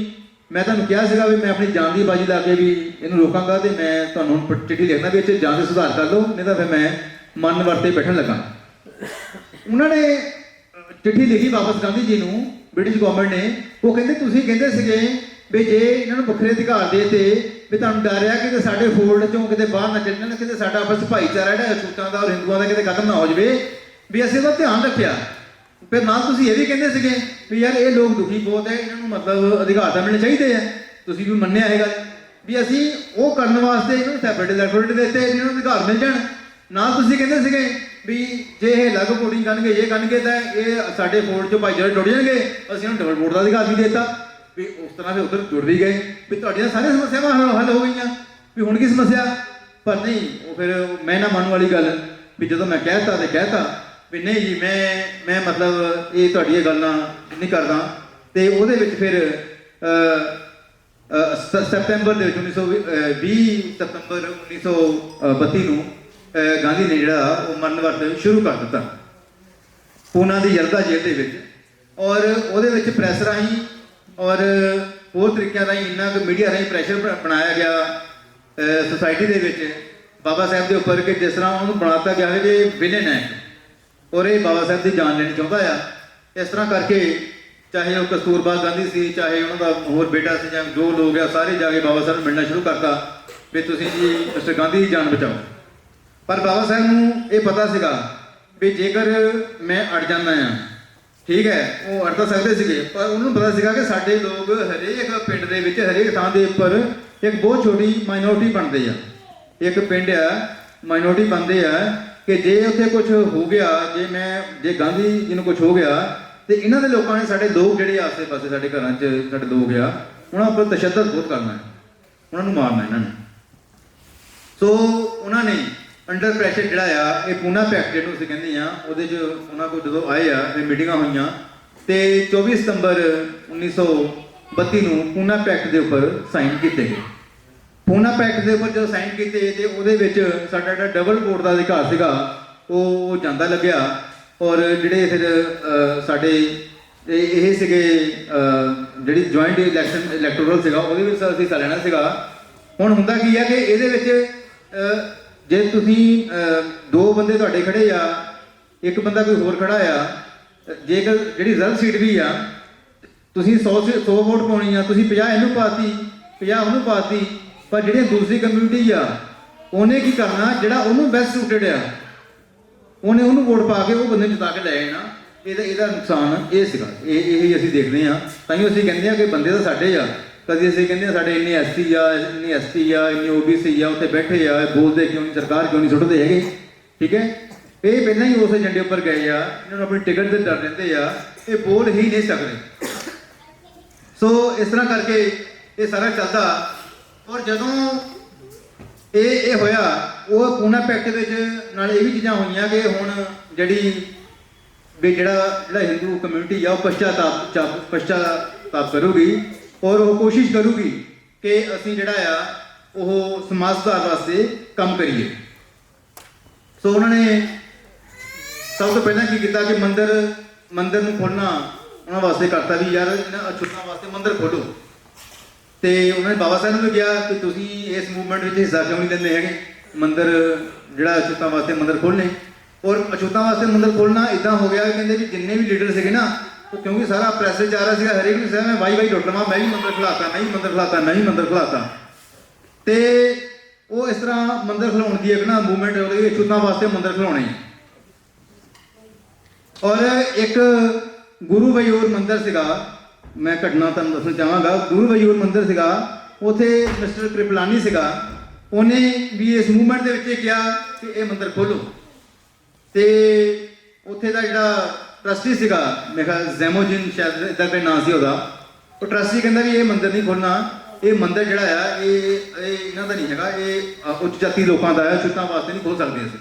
ਮੈਂ ਤੁਹਾਨੂੰ ਕਿਹਾ ਸੀਗਾ ਵੀ ਮੈਂ ਆਪਣੀ ਜਾਨ ਦੀ ਬਾਜੀ ਲਾ ਕੇ ਵੀ ਇਹਨੂੰ ਰੋਕਾਂਗਾ ਤੇ ਮੈਂ ਤੁਹਾਨੂੰ ਚਿੱਠੀ ਲਿਖਣਾ ਵੀ ਇੱਥੇ ਜਾਨ ਦੇ ਸੁਧਾਰ ਕਰ ਲਓ, ਨਹੀਂ ਤਾਂ ਫਿਰ ਮੈਂ ਮਨ ਵਰਤੇ ਬੈਠਣ ਲੱਗਾ। ਉਹਨਾਂ ਨੇ ਚਿੱਠੀ ਲਿਖੀ ਵਾਪਸ ਗਾਂਧੀ ਜੀ ਨੂੰ, ਬ੍ਰਿਟਿਸ਼ ਗਵਰਨਮੈਂਟ ਨੇ। ਉਹ ਕਹਿੰਦੇ ਤੁਸੀਂ ਕਹਿੰਦੇ ਸੀਗੇ ਵੀ ਜੇ ਇਹਨਾਂ ਨੂੰ ਵੱਖਰੇ ਅਧਿਕਾਰ ਦੇ ਤੇ ਵੀ ਤੁਹਾਨੂੰ ਡਰ ਰਿਹਾ ਕਿ ਸਾਡੇ ਫੋਲਡ ਚੋਂ ਕਿਤੇ ਬਾਹਰ ਨਾ ਚੱਲਣ, ਕਿਤੇ ਸਾਡਾ ਆਪਸ ਭਾਈਚਾਰਾ ਜਿਹੜਾ ਅਛੂਤਾਂ ਦਾ ਔਰ ਹਿੰਦੂਆਂ ਦਾ ਕਿਤੇ ਖਤਮ ਨਾ ਹੋ ਜਾਵੇ, ਵੀ ਅਸੀਂ ਉਹਦਾ ਧਿਆਨ ਰੱਖਿਆ। ਫਿਰ ਨਾਲ ਤੁਸੀਂ ਇਹ ਵੀ ਕਹਿੰਦੇ ਸੀਗੇ ਵੀ ਯਾਰ ਇਹ ਲੋਕ ਦੁਖੀ ਬਹੁਤ ਹੈ, ਇਹਨਾਂ ਨੂੰ ਮਤਲਬ ਅਧਿਕਾਰ ਤਾਂ ਮਿਲਣੇ ਚਾਹੀਦੇ ਆ, ਤੁਸੀਂ ਵੀ ਮੰਨਿਆ ਇਹ ਗੱਲ ਵੀ ਅਸੀਂ ਉਹ ਕਰਨ ਵਾਸਤੇ ਇਹਨਾਂ ਨੂੰ ਸੈਪਰੇਟ ਇਲੈਕਟੋਰੇਟ ਦੇ ਦਿੱਤੇ, ਇਹਨਾਂ ਨੂੰ ਅਧਿਕਾਰ ਮਿਲ ਜਾਣ। ਨਾਲ ਤੁਸੀਂ ਕਹਿੰਦੇ ਸੀਗੇ ਵੀ ਜੇ ਇਹ ਅਲੱਗ ਵੋਟਿੰਗ ਕਰਨਗੇ ਇਹ ਕਰਨਗੇ ਤਾਂ ਇਹ ਸਾਡੇ ਫੋਲਡ ਚੋਂ ਭਾਈਚਾਰੇ ਟੁੱਟ ਜਾਣਗੇ, ਅਸੀਂ ਇਹਨਾਂ ਨੂੰ ਡਬਲ ਵੋਟ ਦਾ ਅਧਿਕਾਰ ਵੀ ਦੇ ਦਿੱਤਾ। ਵੀ ਉਸ ਤਰ੍ਹਾਂ ਫਿਰ ਉੱਧਰ ਜੁੜ ਵੀ ਗਏ ਵੀ ਤੁਹਾਡੀਆਂ ਸਾਰੀਆਂ ਸਮੱਸਿਆਵਾਂ ਹੱਲ ਹੋ ਗਈਆਂ, ਵੀ ਹੁਣ ਕੀ ਸਮੱਸਿਆ। ਪਰ ਨਹੀਂ, ਉਹ ਫਿਰ ਮੈਂ ਨਾ ਮੰਨਣ ਵਾਲੀ ਗੱਲ ਵੀ ਜਦੋਂ ਮੈਂ ਕਹਿਤਾ ਤੇ ਕਹਿਤਾ ਵੀ ਨਹੀਂ ਜੀ ਮੈਂ ਮਤਲਬ ਇਹ ਤੁਹਾਡੀ ਇਹ ਗੱਲਾਂ ਨਹੀਂ ਕਰਦਾ। ਤੇ ਉਹਦੇ ਵਿੱਚ ਫਿਰ ਸਤੰਬਰ ਦੇ ਵਿੱਚ 20 ਸਤੰਬਰ 1932 ਨੂੰ ਗਾਂਧੀ ਨੇ ਜਿਹੜਾ ਉਹ ਮਰਨ ਵਰਤ ਸ਼ੁਰੂ ਕਰ ਦਿੱਤਾ ਪੂਨਾ ਦੀ ਯਲਦਾ ਜੇਲ੍ਹ ਦੇ ਵਿੱਚ। ਔਰ ਉਹਦੇ ਵਿੱਚ ਪ੍ਰੈਸ ਰਾਹੀਂ ਔਰ ਹੋਰ ਤਰੀਕਿਆਂ ਰਾਹੀਂ ਇੰਨਾ ਕੁ ਮੀਡੀਆ ਰਾਹੀਂ ਪ੍ਰੈਸ਼ਰ ਬਣਾਇਆ ਗਿਆ ਸੁਸਾਇਟੀ ਦੇ ਵਿੱਚ ਬਾਬਾ ਸਾਹਿਬ ਦੇ ਉੱਪਰ ਕਿ ਜਿਸ ਤਰ੍ਹਾਂ ਉਹਨੂੰ ਬਣਾਤਾ ਗਿਆ ਹੈ ਕਿ ਵਿਲਨ ਹੈ ਔਰ ਇਹ ਬਾਬਾ ਸਾਹਿਬ ਦੀ ਜਾਨ ਲੈਣੀ ਚਾਹੁੰਦਾ ਆ। ਇਸ ਤਰ੍ਹਾਂ ਕਰਕੇ ਚਾਹੇ ਉਹ ਕਸਤੂਰਬਾ ਗਾਂਧੀ ਸੀ, ਚਾਹੇ ਉਹਨਾਂ ਦਾ ਹੋਰ ਬੇਟਾ ਸੀ, ਜਾਂ ਜੋ ਲੋਕ ਆ ਸਾਰੇ ਜਾ ਕੇ ਬਾਬਾ ਸਾਹਿਬ ਨੂੰ ਮਿਲਣਾ ਸ਼ੁਰੂ ਕਰਤਾ ਵੀ ਤੁਸੀਂ ਜੀ ਮਿਸਟਰ ਗਾਂਧੀ ਦੀ ਜਾਨ ਬਚਾਓ। ਪਰ ਬਾਬਾ ਸਾਹਿਬ ਨੂੰ ਇਹ ਪਤਾ ਸੀਗਾ ਵੀ ਜੇਕਰ ਮੈਂ ਅੜ ਜਾਂਦਾ ਆ, ਠੀਕ ਹੈ, ਉਹ ਅੜ ਤਾਂ ਸਕਦੇ ਸੀਗੇ, ਪਰ ਉਹਨੂੰ ਪਤਾ ਸੀਗਾ ਕਿ ਸਾਡੇ ਲੋਕ ਹਰੇਕ ਪਿੰਡ ਦੇ ਵਿੱਚ ਹਰੇਕ ਥਾਂ ਦੇ ਉੱਪਰ ਇੱਕ ਬਹੁਤ ਛੋਟੀ ਮਾਈਨੋਰਿਟੀ ਬਣਦੇ ਆ। ਇੱਕ ਪਿੰਡ ਆ ਮਾਈਨੋਰਿਟੀ ਬਣਦੇ ਆ ਕਿ ਜੇ ਉੱਥੇ ਕੁਝ ਹੋ ਗਿਆ, ਜੇ ਗਾਂਧੀ ਜੀ ਨੂੰ ਕੁਝ ਹੋ ਗਿਆ ਤੇ ਇਹਨਾਂ ਦੇ ਲੋਕਾਂ ਨੇ ਸਾਡੇ ਲੋਕ ਜਿਹੜੇ ਆਸੇ ਪਾਸੇ ਸਾਡੇ ਘਰਾਂ 'ਚ ਸਾਡੇ ਲੋਕ ਆ ਉਹਨਾਂ ਉੱਪਰ ਤਸ਼ੱਦਦ ਬਹੁਤ ਕਰਨਾ ਹੈ, ਉਹਨਾਂ ਨੂੰ ਮਾਰਨਾ ਇਹਨਾਂ ਨੇ। ਸੋ ਉਹਨਾਂ ਨੇ ਅੰਡਰ ਪ੍ਰੈਸ਼ਰ ਜਿਹੜਾ ਆ ਇਹ ਪੂਨਾ ਪੈਕਟ ਜਿਹਨੂੰ ਅਸੀਂ ਕਹਿੰਦੇ ਆ ਉਹਦੇ 'ਚ ਉਹਨਾਂ ਕੋਲ ਜਦੋਂ ਆਏ ਆ ਫਿਰ ਮੀਟਿੰਗਾਂ ਹੋਈਆਂ ਤੇ 24 ਸਤੰਬਰ 1932 ਨੂੰ ਪੂਨਾ ਪੈਕਟ ਦੇ ਉੱਪਰ ਸਾਈਨ ਕੀਤੇ ਗਏ। ਪੂਨਾ ਪੈਕਟ ਦੇ ਉੱਪਰ ਜਦੋਂ ਸਾਈਨ ਕੀਤੇ ਤੇ ਉਹਦੇ ਵਿੱਚ ਸਾਡਾ ਜਿਹੜਾ ਡਬਲ ਵੋਟ ਦਾ ਅਧਿਕਾਰ ਸੀਗਾ ਉਹ ਜਾਂਦਾ ਲੱਗਿਆ। ਔਰ ਜਿਹੜੇ ਫਿਰ ਸਾਡੇ ਇਹ ਸੀਗੇ ਜਿਹੜੀ ਜੁਆਇੰਟ ਇਲੈਕਟੋਰਲ ਸੀਗਾ ਉਹਦੇ ਵਿੱਚ ਅਸੀਂ ਹਿੱਸਾ ਲੈਣਾ ਸੀਗਾ। ਹੁਣ ਹੁੰਦਾ ਕੀ ਆ ਕਿ ਇਹਦੇ ਵਿੱਚ ਜੇ ਤੁਸੀਂ ਦੋ ਬੰਦੇ ਤੁਹਾਡੇ ਖੜੇ ਆ, ਇੱਕ ਬੰਦਾ ਕੋਈ ਹੋਰ ਖੜਾ ਆ, ਜੇਕਰ ਜਿਹੜੀ ਰਿਜ਼ਰਵ ਸੀਟ ਵੀ ਆ ਤੁਸੀਂ 100 ਵੋਟ ਪਾਉਣੀ ਆ, ਤੁਸੀਂ 50 ਇਹਨੂੰ ਪਾਤੀ 50 ਉਹਨੂੰ ਪਾਤੀ, ਪਰ ਜਿਹੜੀ ਦੂਸਰੀ ਕਮਿਊਨਿਟੀ ਆ ਉਹਨੇ ਕੀ ਕਰਨਾ, ਜਿਹੜਾ ਉਹਨੂੰ ਬੈਸਟ ਸੂਟਡ ਆ ਉਹਨੇ ਉਹਨੂੰ ਵੋਟ ਪਾ ਕੇ ਉਹ ਬੰਦੇ ਨੂੰ ਜਿਤਾ ਕੇ ਲੈ ਜਾਣਾ। ਇਹਦਾ ਨੁਕਸਾਨ ਇਹ ਸੀਗਾ, ਇਹ ਅਸੀਂ ਦੇਖਦੇ ਹਾਂ। ਤਾਂ ਹੀ ਅਸੀਂ ਕਹਿੰਦੇ ਹਾਂ ਕਿ ਬੰਦੇ ਤਾਂ ਸਾਡੇ ਆ ਕਦੀ ਅਸੀਂ ਕਹਿੰਦੇ ਆ ਸਾਡੇ ਇੰਨੇ SC ਆ, ਇੰਨੇ ST ਆ, ਇੰਨੇ OBC ਆ, ਉੱਥੇ ਬੈਠੇ ਆ, ਬੋਲਦੇ ਕਿਉਂ ਨਹੀਂ, ਸਰਕਾਰ ਕਿਉਂ ਨਹੀਂ ਸੁੱਟਦੇ ਹੈਗੇ, ਠੀਕ ਹੈ। ਇਹ ਪਹਿਲਾਂ ਹੀ ਉਸ ਏਜੰਡੇ ਉੱਪਰ ਗਏ ਆ, ਇਹਨਾਂ ਨੂੰ ਆਪਣੀ ਟਿਕਟ ਤੇ ਡਰ ਰਹਿੰਦੇ ਆ, ਇਹ ਬੋਲ ਹੀ ਨਹੀਂ ਸਕਦੇ। ਸੋ ਇਸ ਤਰ੍ਹਾਂ ਕਰਕੇ ਇਹ ਸਾਰਾ ਚੱਲਦਾ। ਔਰ ਜਦੋਂ ਇਹ ਹੋਇਆ, ਉਹ ਪੂਨਾ ਪੈਕਟ ਵਿੱਚ ਨਾਲ ਇਹ ਵੀ ਚੀਜ਼ਾਂ ਹੋਈਆਂ ਕਿ ਹੁਣ ਜਿਹੜੀ ਵੀ ਜਿਹੜਾ ਹਿੰਦੂ ਕਮਿਊਨਿਟੀ ਆ ਉਹ ਪਛਤਾਤਾਪ ਕਰੂਗੀ ਔਰ ਉਹ ਕੋਸ਼ਿਸ਼ ਕਰੂਗੀ ਕਿ ਅਸੀਂ ਜਿਹੜਾ ਆ ਉਹ ਸਮਾਜ ਸੁਧਾਰ ਵਾਸਤੇ ਕੰਮ ਕਰੀਏ। ਸੋ ਉਹਨਾਂ ਨੇ ਸਭ ਤੋਂ ਪਹਿਲਾਂ ਕੀ ਕੀਤਾ ਕਿ ਮੰਦਿਰ ਨੂੰ ਖੋਲ੍ਹਣਾ ਉਹਨਾਂ ਵਾਸਤੇ ਕਰਤਾ ਵੀ ਯਾਰ ਇਹਨਾਂ ਅਛੂਤਾਂ ਵਾਸਤੇ ਮੰਦਿਰ ਖੋਲ੍ਹੋ। ਤੇ ਉਹਨਾਂ ਨੇ ਬਾਬਾ ਸਾਹਿਬ ਨੂੰ ਵੀ ਕਿਹਾ ਕਿ ਤੁਸੀਂ ਇਸ ਮੂਵਮੈਂਟ ਵਿੱਚ ਹਿੱਸਾ ਕਿਉਂ ਨਹੀਂ ਲੈਂਦੇ ਹੈਗੇ, ਮੰਦਿਰ ਜਿਹੜਾ ਅਛੂਤਾਂ ਵਾਸਤੇ ਮੰਦਿਰ ਖੋਲ੍ਹਣੇ। ਔਰ ਅਛੂਤਾਂ ਵਾਸਤੇ ਮੰਦਿਰ ਖੋਲ੍ਹਣਾ ਇੱਦਾਂ ਹੋ ਗਿਆ, ਕਹਿੰਦੇ ਵੀ ਜਿੰਨੇ ਵੀ ਲੀਡਰ ਸੀਗੇ ਨਾ, ਉਹ ਕਿਉਂਕਿ ਸਾਰਾ ਪ੍ਰੈਸ ਵਿੱਚ ਆ ਰਿਹਾ ਸੀਗਾ, ਹਰੇਕ ਨੂੰ ਮੈਂ ਵਾਈ ਲੁੱਟ ਲਵਾਂ, ਮੈਂ ਵੀ ਮੰਦਿਰ ਖਿਲਾਤਾ, ਮੈਂ ਵੀ ਮੰਦਿਰ ਖਿਲਾਤਾ, ਮੈਂ ਵੀ ਮੰਦਿਰ ਖਿਲਾਤਾ। ਤੇ ਉਹ ਇਸ ਤਰ੍ਹਾਂ ਮੰਦਿਰ ਖਿਲਾਉਣ ਦੀ ਇੱਕ ਨਾ ਮੂਵਮੈਂਟ ਹੋ ਗਈ, ਅਛੂਤਾਂ ਵਾਸਤੇ ਮੰਦਿਰ ਖਿਲਾਉਣੇ। ਔਰ ਇੱਕ ਗੁਰੂ ਵਯੂਰ ਮੰਦਿਰ ਸੀਗਾ, ਮੈਂ ਘਟਨਾ ਤੁਹਾਨੂੰ ਦੱਸਣਾ ਚਾਹਾਂਗਾ। ਗੁਰੂ ਵਯੂਰ ਮੰਦਿਰ ਸੀਗਾ, ਉੱਥੇ ਮਿਸਟਰ ਕ੍ਰਿਪਲਾਨੀ ਸੀਗਾ, ਉਹਨੇ ਵੀ ਇਸ ਮੂਵਮੈਂਟ ਦੇ ਵਿੱਚ ਕਿਹਾ ਕਿ ਇਹ ਮੰਦਿਰ ਖੋਲ੍ਹੋ। ਤੇ ਉੱਥੇ ਦਾ ਜਿਹੜਾ ਟਰਸਟੀ ਸੀਗਾ, ਮੇਰੇ ਖਿਆਲ ਜ਼ੈਮੋਜਿਨ ਸ਼ਾਇਦ ਇੱਦਾਂ ਕੋਈ ਨਾਂ ਸੀ ਉਹਦਾ, ਉਹ ਟਰਸਟੀ ਕਹਿੰਦਾ ਵੀ ਇਹ ਮੰਦਿਰ ਨਹੀਂ ਖੋਲ੍ਹਣਾ, ਇਹ ਮੰਦਿਰ ਜਿਹੜਾ ਆ ਇਹ ਇਹਨਾਂ ਦਾ ਨਹੀਂ ਹੈਗਾ, ਇਹ ਉੱਚ ਜਾਤੀ ਲੋਕਾਂ ਦਾ ਹੈ, ਅਛੂਤਾਂ ਵਾਸਤੇ ਨਹੀਂ ਖੋਲ੍ਹ ਸਕਦੇ ਅਸੀਂ।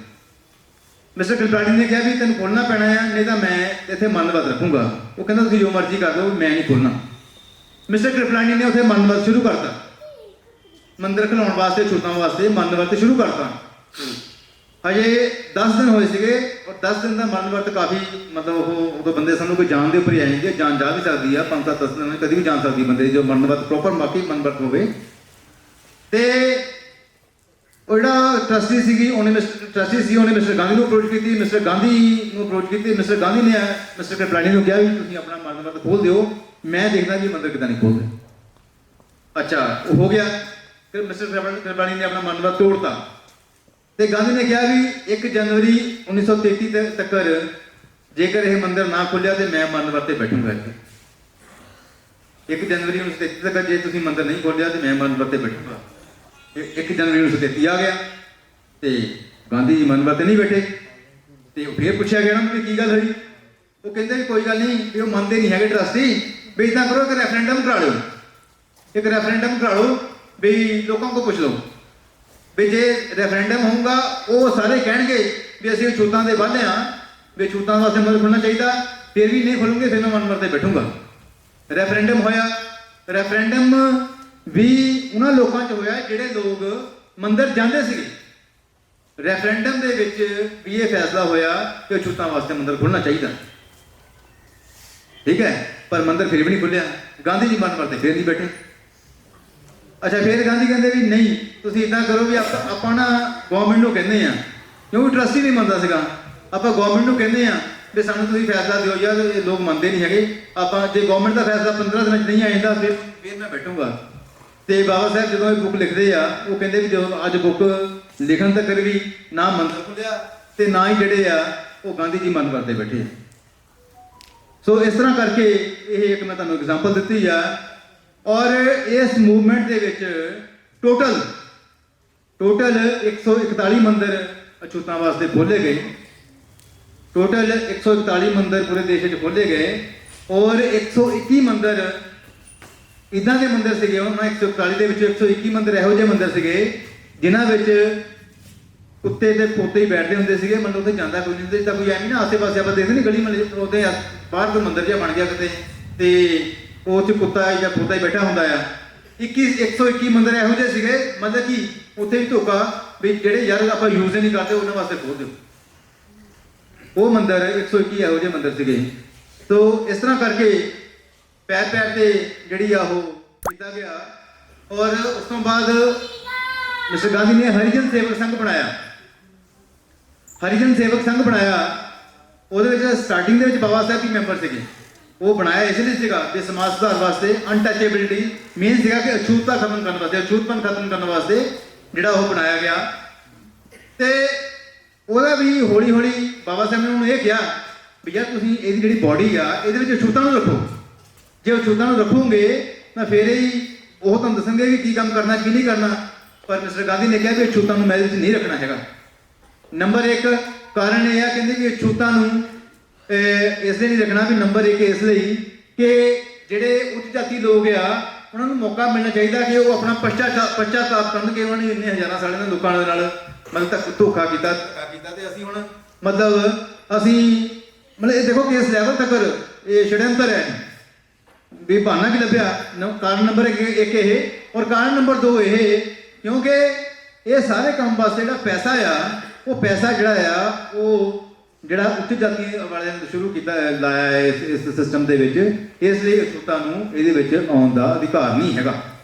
ਮਿਸਟਰ ਕ੍ਰਿਪਲਾਨੀ ਨੇ ਕਿਹਾ ਵੀ ਤੈਨੂੰ ਖੋਲ੍ਹਣਾ ਪੈਣਾ ਆ, ਨਹੀਂ ਤਾਂ ਮੈਂ ਇੱਥੇ ਮਨਵਤ ਰੱਖੂੰਗਾ। ਉਹ ਕਹਿੰਦਾ ਤੁਸੀਂ ਜੋ ਮਰਜ਼ੀ ਕਰ ਲਓ, ਮੈਂ ਨਹੀਂ ਖੋਲ੍ਹਣਾ। ਮਿਸਟਰ ਕ੍ਰਿਪਲਾਨੀ ਨੇ ਉੱਥੇ ਮਨਵਤ ਸ਼ੁਰੂ ਕਰਤਾ, ਮੰਦਿਰ ਖਿਲਾਉਣ ਵਾਸਤੇ, ਅਛੂਤਾਂ ਵਾਸਤੇ ਮਨਵਤ ਸ਼ੁਰੂ ਕਰਤਾ। ਹਜੇ 10 ਦਿਨ ਹੋਏ ਸੀਗੇ ਔਰ 10 ਦਿਨ ਦਾ ਮਨਵਤ ਕਾਫੀ ਮਤਲਬ ਉਦੋਂ ਬੰਦੇ ਸਾਨੂੰ ਕੋਈ ਜਾਨ ਦੇ ਉੱਪਰ ਹੀ ਆ ਜਾਂਦੀ ਹੈ, ਜਾਨ ਜਾ ਵੀ ਸਕਦੀ ਆ, 5-7 ਦਿਨ ਕਦੀ ਵੀ ਜਾਣ ਸਕਦੀ ਬੰਦੇ ਜੋ ਮਨਵਤ ਪ੍ਰੋਪਰ ਬਾਕੀ ਮਨਵਤ ਹੋਵੇ। ਤੇ ਉਹ ਜਿਹੜਾ ਟਰਸਟੀ ਸੀ ਉਹਨੇ ਮਿਸਟਰ ਗਾਂਧੀ ਨੂੰ ਅਪਰੋਚ ਕੀਤੀ, ਮਿਸਟਰ ਗਾਂਧੀ ਨੇ ਮਿਸਟਰ ਕ੍ਰਿਪਲਾਨੀ ਨੂੰ ਕਿਹਾ ਵੀ ਤੁਸੀਂ ਆਪਣਾ ਮਨਵਤ ਖੋਲ੍ਹ ਦਿਓ, ਮੈਂ ਦੇਖਦਾ ਵੀ ਮੰਦਿਰ ਕਿੱਦਾਂ ਨਹੀਂ ਖੋਲ੍ਹਦੇ। ਅੱਛਾ, ਉਹ ਹੋ ਗਿਆ। ਫਿਰ ਮਿਸਟਰ ਕ੍ਰਿਪਲਾਨੀ ਨੇ ਆਪਣਾ ਮਨਵਤ ਤੋੜਤਾ ਤੇ ਗਾਂਧੀ ਨੇ ਕਿਹਾ ਵੀ 1 ਜਨਵਰੀ 1933 ਤੱਕ ਜੇਕਰ ਇਹ ਮੰਦਿਰ ਨਾ ਖੁੱਲਿਆ ਤੇ ਮੈਂ ਮਨਵਤ ਤੇ ਬੈਠੂੰਗਾ ਇੱਥੇ। 1 ਜਨਵਰੀ 1933 ਤੱਕ ਜੇ ਤੁਸੀਂ ਮੰਦਿਰ ਨਹੀਂ ਖੋਲ੍ਹਿਆ ਤੇ ਮੈਂ ਮਨਵਤ ਤੇ ਬੈਠੂੰਗਾ। 1 ਜਨਵਰੀ 1933 ਆ ਗਿਆ ਤੇ ਗਾਂਧੀ ਜੀ ਮਨਵਤ ਤੇ ਨਹੀਂ ਬੈਠੇ। ਤੇ ਫਿਰ ਪੁੱਛਿਆ ਗਿਆ ਉਹਨਾਂ ਨੂੰ ਕੀ ਗੱਲ ਹੋਈ। ਉਹ ਕਹਿੰਦੇ ਵੀ ਕੋਈ ਗੱਲ ਨਹੀਂ, ਵੀ ਉਹ ਮੰਨਦੇ ਨਹੀਂ ਹੈਗੇ ਟਰਸਟੀ, ਵੀ ਇੱਦਾਂ ਕਰੋ ਇੱਕ ਰੈਫਰੈਂਡਮ ਕਰਾ ਲਿਓ, ਵੀ ਲੋਕਾਂ ਕੋਲ ਪੁੱਛ ਲਓ ਵੀ ਜੇ ਰੈਫਰੈਂਡਮ ਹੋਊਗਾ ਉਹ ਸਾਰੇ ਕਹਿਣਗੇ ਵੀ ਅਸੀਂ ਅਛੂਤਾਂ ਦੇ ਵਾਲੇ ਹਾਂ, ਵੀ ਅਛੂਤਾਂ ਵਾਸਤੇ ਮੰਦਿਰ ਖੋਲ੍ਹਣਾ ਚਾਹੀਦਾ, ਫਿਰ ਵੀ ਨਹੀਂ ਖੋਲ੍ਹੂਗੇ, ਫਿਰ ਮੈਂ ਮਨਵਤ ਤੇ ਬੈਠੂੰਗਾ। ਰੈਫਰੈਂਡਮ ਹੋਇਆ। ਰੈਫਰੈਂਡਮ ਵੀ ਉਹਨਾਂ ਲੋਕਾਂ 'ਚ ਹੋਇਆ ਜਿਹੜੇ ਲੋਕ ਮੰਦਿਰ ਜਾਂਦੇ ਸੀਗੇ। ਰੈਫਰੈਂਡਮ ਦੇ ਵਿੱਚ ਵੀ ਇਹ ਫੈਸਲਾ ਹੋਇਆ ਕਿ ਅਛੂਤਾਂ ਵਾਸਤੇ ਮੰਦਿਰ ਖੋਲ੍ਹਣਾ ਚਾਹੀਦਾ, ਠੀਕ ਹੈ। ਪਰ ਮੰਦਿਰ ਫਿਰ ਵੀ ਨਹੀਂ ਖੁੱਲਿਆ, ਗਾਂਧੀ ਜੀ ਮਨਵਤ ਤੇ ਫਿਰ ਨਹੀਂ ਬੈਠੇ। ਅੱਛਾ, ਫਿਰ ਗਾਂਧੀ ਕਹਿੰਦੇ ਵੀ ਨਹੀਂ, ਤੁਸੀਂ ਇੱਦਾਂ ਕਰੋ ਵੀ ਆਪਾਂ ਨਾ ਗਵਰਨਮੈਂਟ ਨੂੰ ਕਹਿੰਦੇ ਆ, ਕਿਉਂਕਿ ਟਰਸਟੀ ਨਹੀਂ ਮੰਨਦਾ ਸੀਗਾ, ਆਪਾਂ ਗਵਰਨਮੈਂਟ ਨੂੰ ਕਹਿੰਦੇ ਆ ਵੀ ਸਾਨੂੰ ਤੁਸੀਂ ਫੈਸਲਾ ਦਿਓ ਯਾਰ, ਇਹ ਲੋਕ ਮੰਨਦੇ ਨਹੀਂ ਹੈਗੇ, ਆਪਾਂ ਜੇ ਗਵਰਨਮੈਂਟ ਦਾ ਫੈਸਲਾ 15 ਦਿਨਾਂ 'ਚ ਨਹੀਂ ਆ ਜਾਂਦਾ ਫਿਰ ਮੈਂ ਬੈਠੂੰਗਾ। ਤੇ ਬਾਬਾ ਸਾਹਿਬ ਜਦੋਂ ਇਹ ਬੁੱਕ ਲਿਖਦੇ ਆ, ਉਹ ਕਹਿੰਦੇ ਵੀ ਜਦੋਂ ਅੱਜ ਬੁੱਕ ਲਿਖਣ ਤੱਕ ਵੀ ਨਾ ਮੰਦਿਰ ਖੁੱਲਿਆ ਤੇ ਨਾ ਹੀ ਜਿਹੜੇ ਆ ਉਹ ਗਾਂਧੀ ਜੀ ਮਨਵਤ ਤੇ ਬੈਠੇ। ਸੋ ਇਸ ਤਰ੍ਹਾਂ ਕਰਕੇ ਇਹ ਇੱਕ ਮੈਂ ਤੁਹਾਨੂੰ ਐਗਜ਼ਾਮਪਲ ਦਿੱਤੀ ਆ। ਔਰ ਇਸ ਮੂਵਮੈਂਟ ਦੇ ਵਿੱਚ ਟੋਟਲ 141 ਮੰਦਿਰ ਅਛੂਤਾਂ ਵਾਸਤੇ ਖੋਲ੍ਹੇ ਗਏ। ਟੋਟਲ 141 ਮੰਦਿਰ ਪੂਰੇ ਦੇਸ਼ ਵਿੱਚ ਖੋਲ੍ਹੇ ਗਏ ਔਰ 121 ਮੰਦਿਰ ਇੱਦਾਂ ਦੇ ਮੰਦਿਰ ਸੀਗੇ। ਉਹਨਾਂ 141 ਦੇ ਵਿੱਚ 121 ਮੰਦਿਰ ਇਹੋ ਜਿਹੇ ਮੰਦਿਰ ਸੀਗੇ ਜਿਨ੍ਹਾਂ ਵਿੱਚ ਕੁੱਤੇ ਤੇ ਪੋਤੇ ਹੀ ਬੈਠਦੇ ਹੁੰਦੇ ਸੀਗੇ। ਮਤਲਬ ਉੱਥੇ ਜਾਂਦਾ ਕੋਈ ਨਹੀਂ, ਤਾਂ ਕੋਈ ਐਵੇਂ ਨਾ ਆਸੇ-ਪਾਸੇ ਆਪਾਂ ਦੇਖਦੇ ਨਹੀਂ ਗਲੀ ਮਹੱਲੇ ਉਹਦੇ ਬਾਹਰ ਤੋਂ ਮੰਦਿਰ ਜਿਹਾ ਬਣ ਗਿਆ ਕਿਤੇ ਤੇ ਉਹ 'ਚ ਕੁੱਤਾ ਜਾਂ ਪੋਤਾ ਹੀ ਬੈਠਾ ਹੁੰਦਾ ਆ। 121 ਮੰਦਿਰ ਇਹੋ ਜਿਹੇ ਸੀਗੇ, ਮਤਲਬ ਕਿ ਉੱਥੇ ਵੀ ਧੋਖਾ ਵੀ ਜਿਹੜੇ ਯਾਰ ਆਪਾਂ ਯੂਜ਼ ਹੀ ਨਹੀਂ ਕਰਦੇ ਉਹਨਾਂ ਵਾਸਤੇ ਖੋਲ ਦਿਓ। ਉਹ ਮੰਦਿਰ 121 ਇਹੋ ਜਿਹੇ ਮੰਦਿਰ ਸੀਗੇ। ਸੋ ਇਸ ਤਰ੍ਹਾਂ ਕਰਕੇ ਪੈਰ ਤੇ ਜਿਹੜੀ ਆ ਉਹ ਕੀਤਾ ਗਿਆ। ਔਰ ਉਸ ਤੋਂ ਬਾਅਦ ਮਿਸਟਰ ਗਾਂਧੀ ਨੇ ਹਰੀਜਨ ਸੇਵਕ ਸੰਘ ਬਣਾਇਆ। ਉਹਦੇ ਵਿੱਚ ਸਟਾਰਟਿੰਗ ਦੇ ਵਿੱਚ ਬਾਬਾ ਸਾਹਿਬ ਵੀ ਮੈਂਬਰ ਸੀਗੇ। ਉਹ ਬਣਾਇਆ ਇਸ ਲਈ ਸੀਗਾ ਕਿ ਸਮਾਜ ਸੁਧਾਰ ਵਾਸਤੇ, ਅਨਟੱਚੇਬਿਲਿਟੀ ਮੇਨ ਸੀਗਾ ਕਿ ਅਛੂਤਤਾ ਖਤਮ ਕਰਨ ਵਾਸਤੇ, ਅਛੂਤਪਨ ਖਤਮ ਕਰਨ ਵਾਸਤੇ ਜਿਹੜਾ ਉਹ ਬਣਾਇਆ ਗਿਆ। ਤੇ ਉਹਦਾ ਵੀ ਹੌਲੀ ਹੌਲੀ ਬਾਬਾ ਸਾਹਿਬ ਨੇ ਉਹਨੂੰ ਇਹ ਕਿਹਾ ਵੀ ਯਾਰ ਤੁਸੀਂ ਇਹਦੀ ਜਿਹੜੀ ਬੋਡੀ ਆ ਇਹਦੇ ਵਿੱਚ ਅਛੂਤਾਂ ਨੂੰ ਰੱਖੋ। ਜੇ ਅਛੂਤਾਂ ਨੂੰ ਰੱਖੋਗੇ ਤਾਂ ਫਿਰ ਹੀ ਉਹ ਤੁਹਾਨੂੰ ਦੱਸਣਗੇ ਵੀ ਕੀ ਕੰਮ ਕਰਨਾ ਕੀ ਨਹੀਂ ਕਰਨਾ, ਪਰ ਮਿਸਟਰ ਗਾਂਧੀ ਨੇ ਕਿਹਾ ਵੀ ਅਛੂਤਾਂ ਨੂੰ ਮਹਿਲ ਵਿੱਚ ਨਹੀਂ ਰੱਖਣਾ ਹੈਗਾ। ਨੰਬਰ 1 ਕਾਰਨ ਇਹ ਆ, ਕਹਿੰਦੇ ਵੀ ਅਛੂਤਾਂ ਨੂੰ ਇਸ ਲਈ ਨਹੀਂ ਰੱਖਣਾ ਵੀ ਨੰਬਰ 1 ਇਸ ਲਈ ਕਿ ਜਿਹੜੇ ਉੱਚ ਜਾਤੀ ਲੋਕ ਆ ਉਹਨਾਂ ਨੂੰ ਮੌਕਾ ਮਿਲਣਾ ਚਾਹੀਦਾ ਕਿ ਉਹ ਆਪਣਾ ਪਛਤਾਪ ਕਰਨ ਕਿ ਉਹਨਾਂ ਨੇ ਇੰਨੇ ਹਜ਼ਾਰਾਂ ਸਾਲਾਂ ਦੇ ਲੋਕਾਂ ਦੇ ਨਾਲ ਮਤਲਬ ਧੋਖਾ ਕੀਤਾ ਤੇ ਅਸੀਂ ਹੁਣ ਅਸੀਂ ਇਹ ਦੇਖੋ ਕਿ ਇਸ ਲੈਵਲ ਤੱਕ ਇਹ ਛੜਯੰਤਰ ਹੈ ਵੀ ਬਹਾਨਾ ਕੀ ਲੱਭਿਆ। ਕਾਰਨ ਨੰਬਰ 1 ਇਹ, ਔਰ ਕਾਰਨ ਨੰਬਰ 2 ਇਹ ਕਿਉਂਕਿ ਇਹ ਸਾਰੇ ਕੰਮ ਵਾਸਤੇ ਜਿਹੜਾ ਪੈਸਾ ਆ ਉਹ ਪੈਸਾ ਜਿਹੜਾ ਆ ਉਹ ਜਿਹੜਾ ਉੱਚ ਜਾਤੀ ਵਾਲਿਆਂ ਨੇ ਸ਼ੁਰੂ ਕੀਤਾ ਲਾਇਆ ਹੈ ਇਸ ਸਿਸਟਮ ਦੇ ਵਿੱਚ, ਇਸ ਲਈ ਅਛੂਤਾਂ ਨੂੰ ਇਹਦੇ ਵਿੱਚ ਆਉਣ ਦਾ ਅਧਿਕਾਰ ਨਹੀਂ ਹੈਗਾ।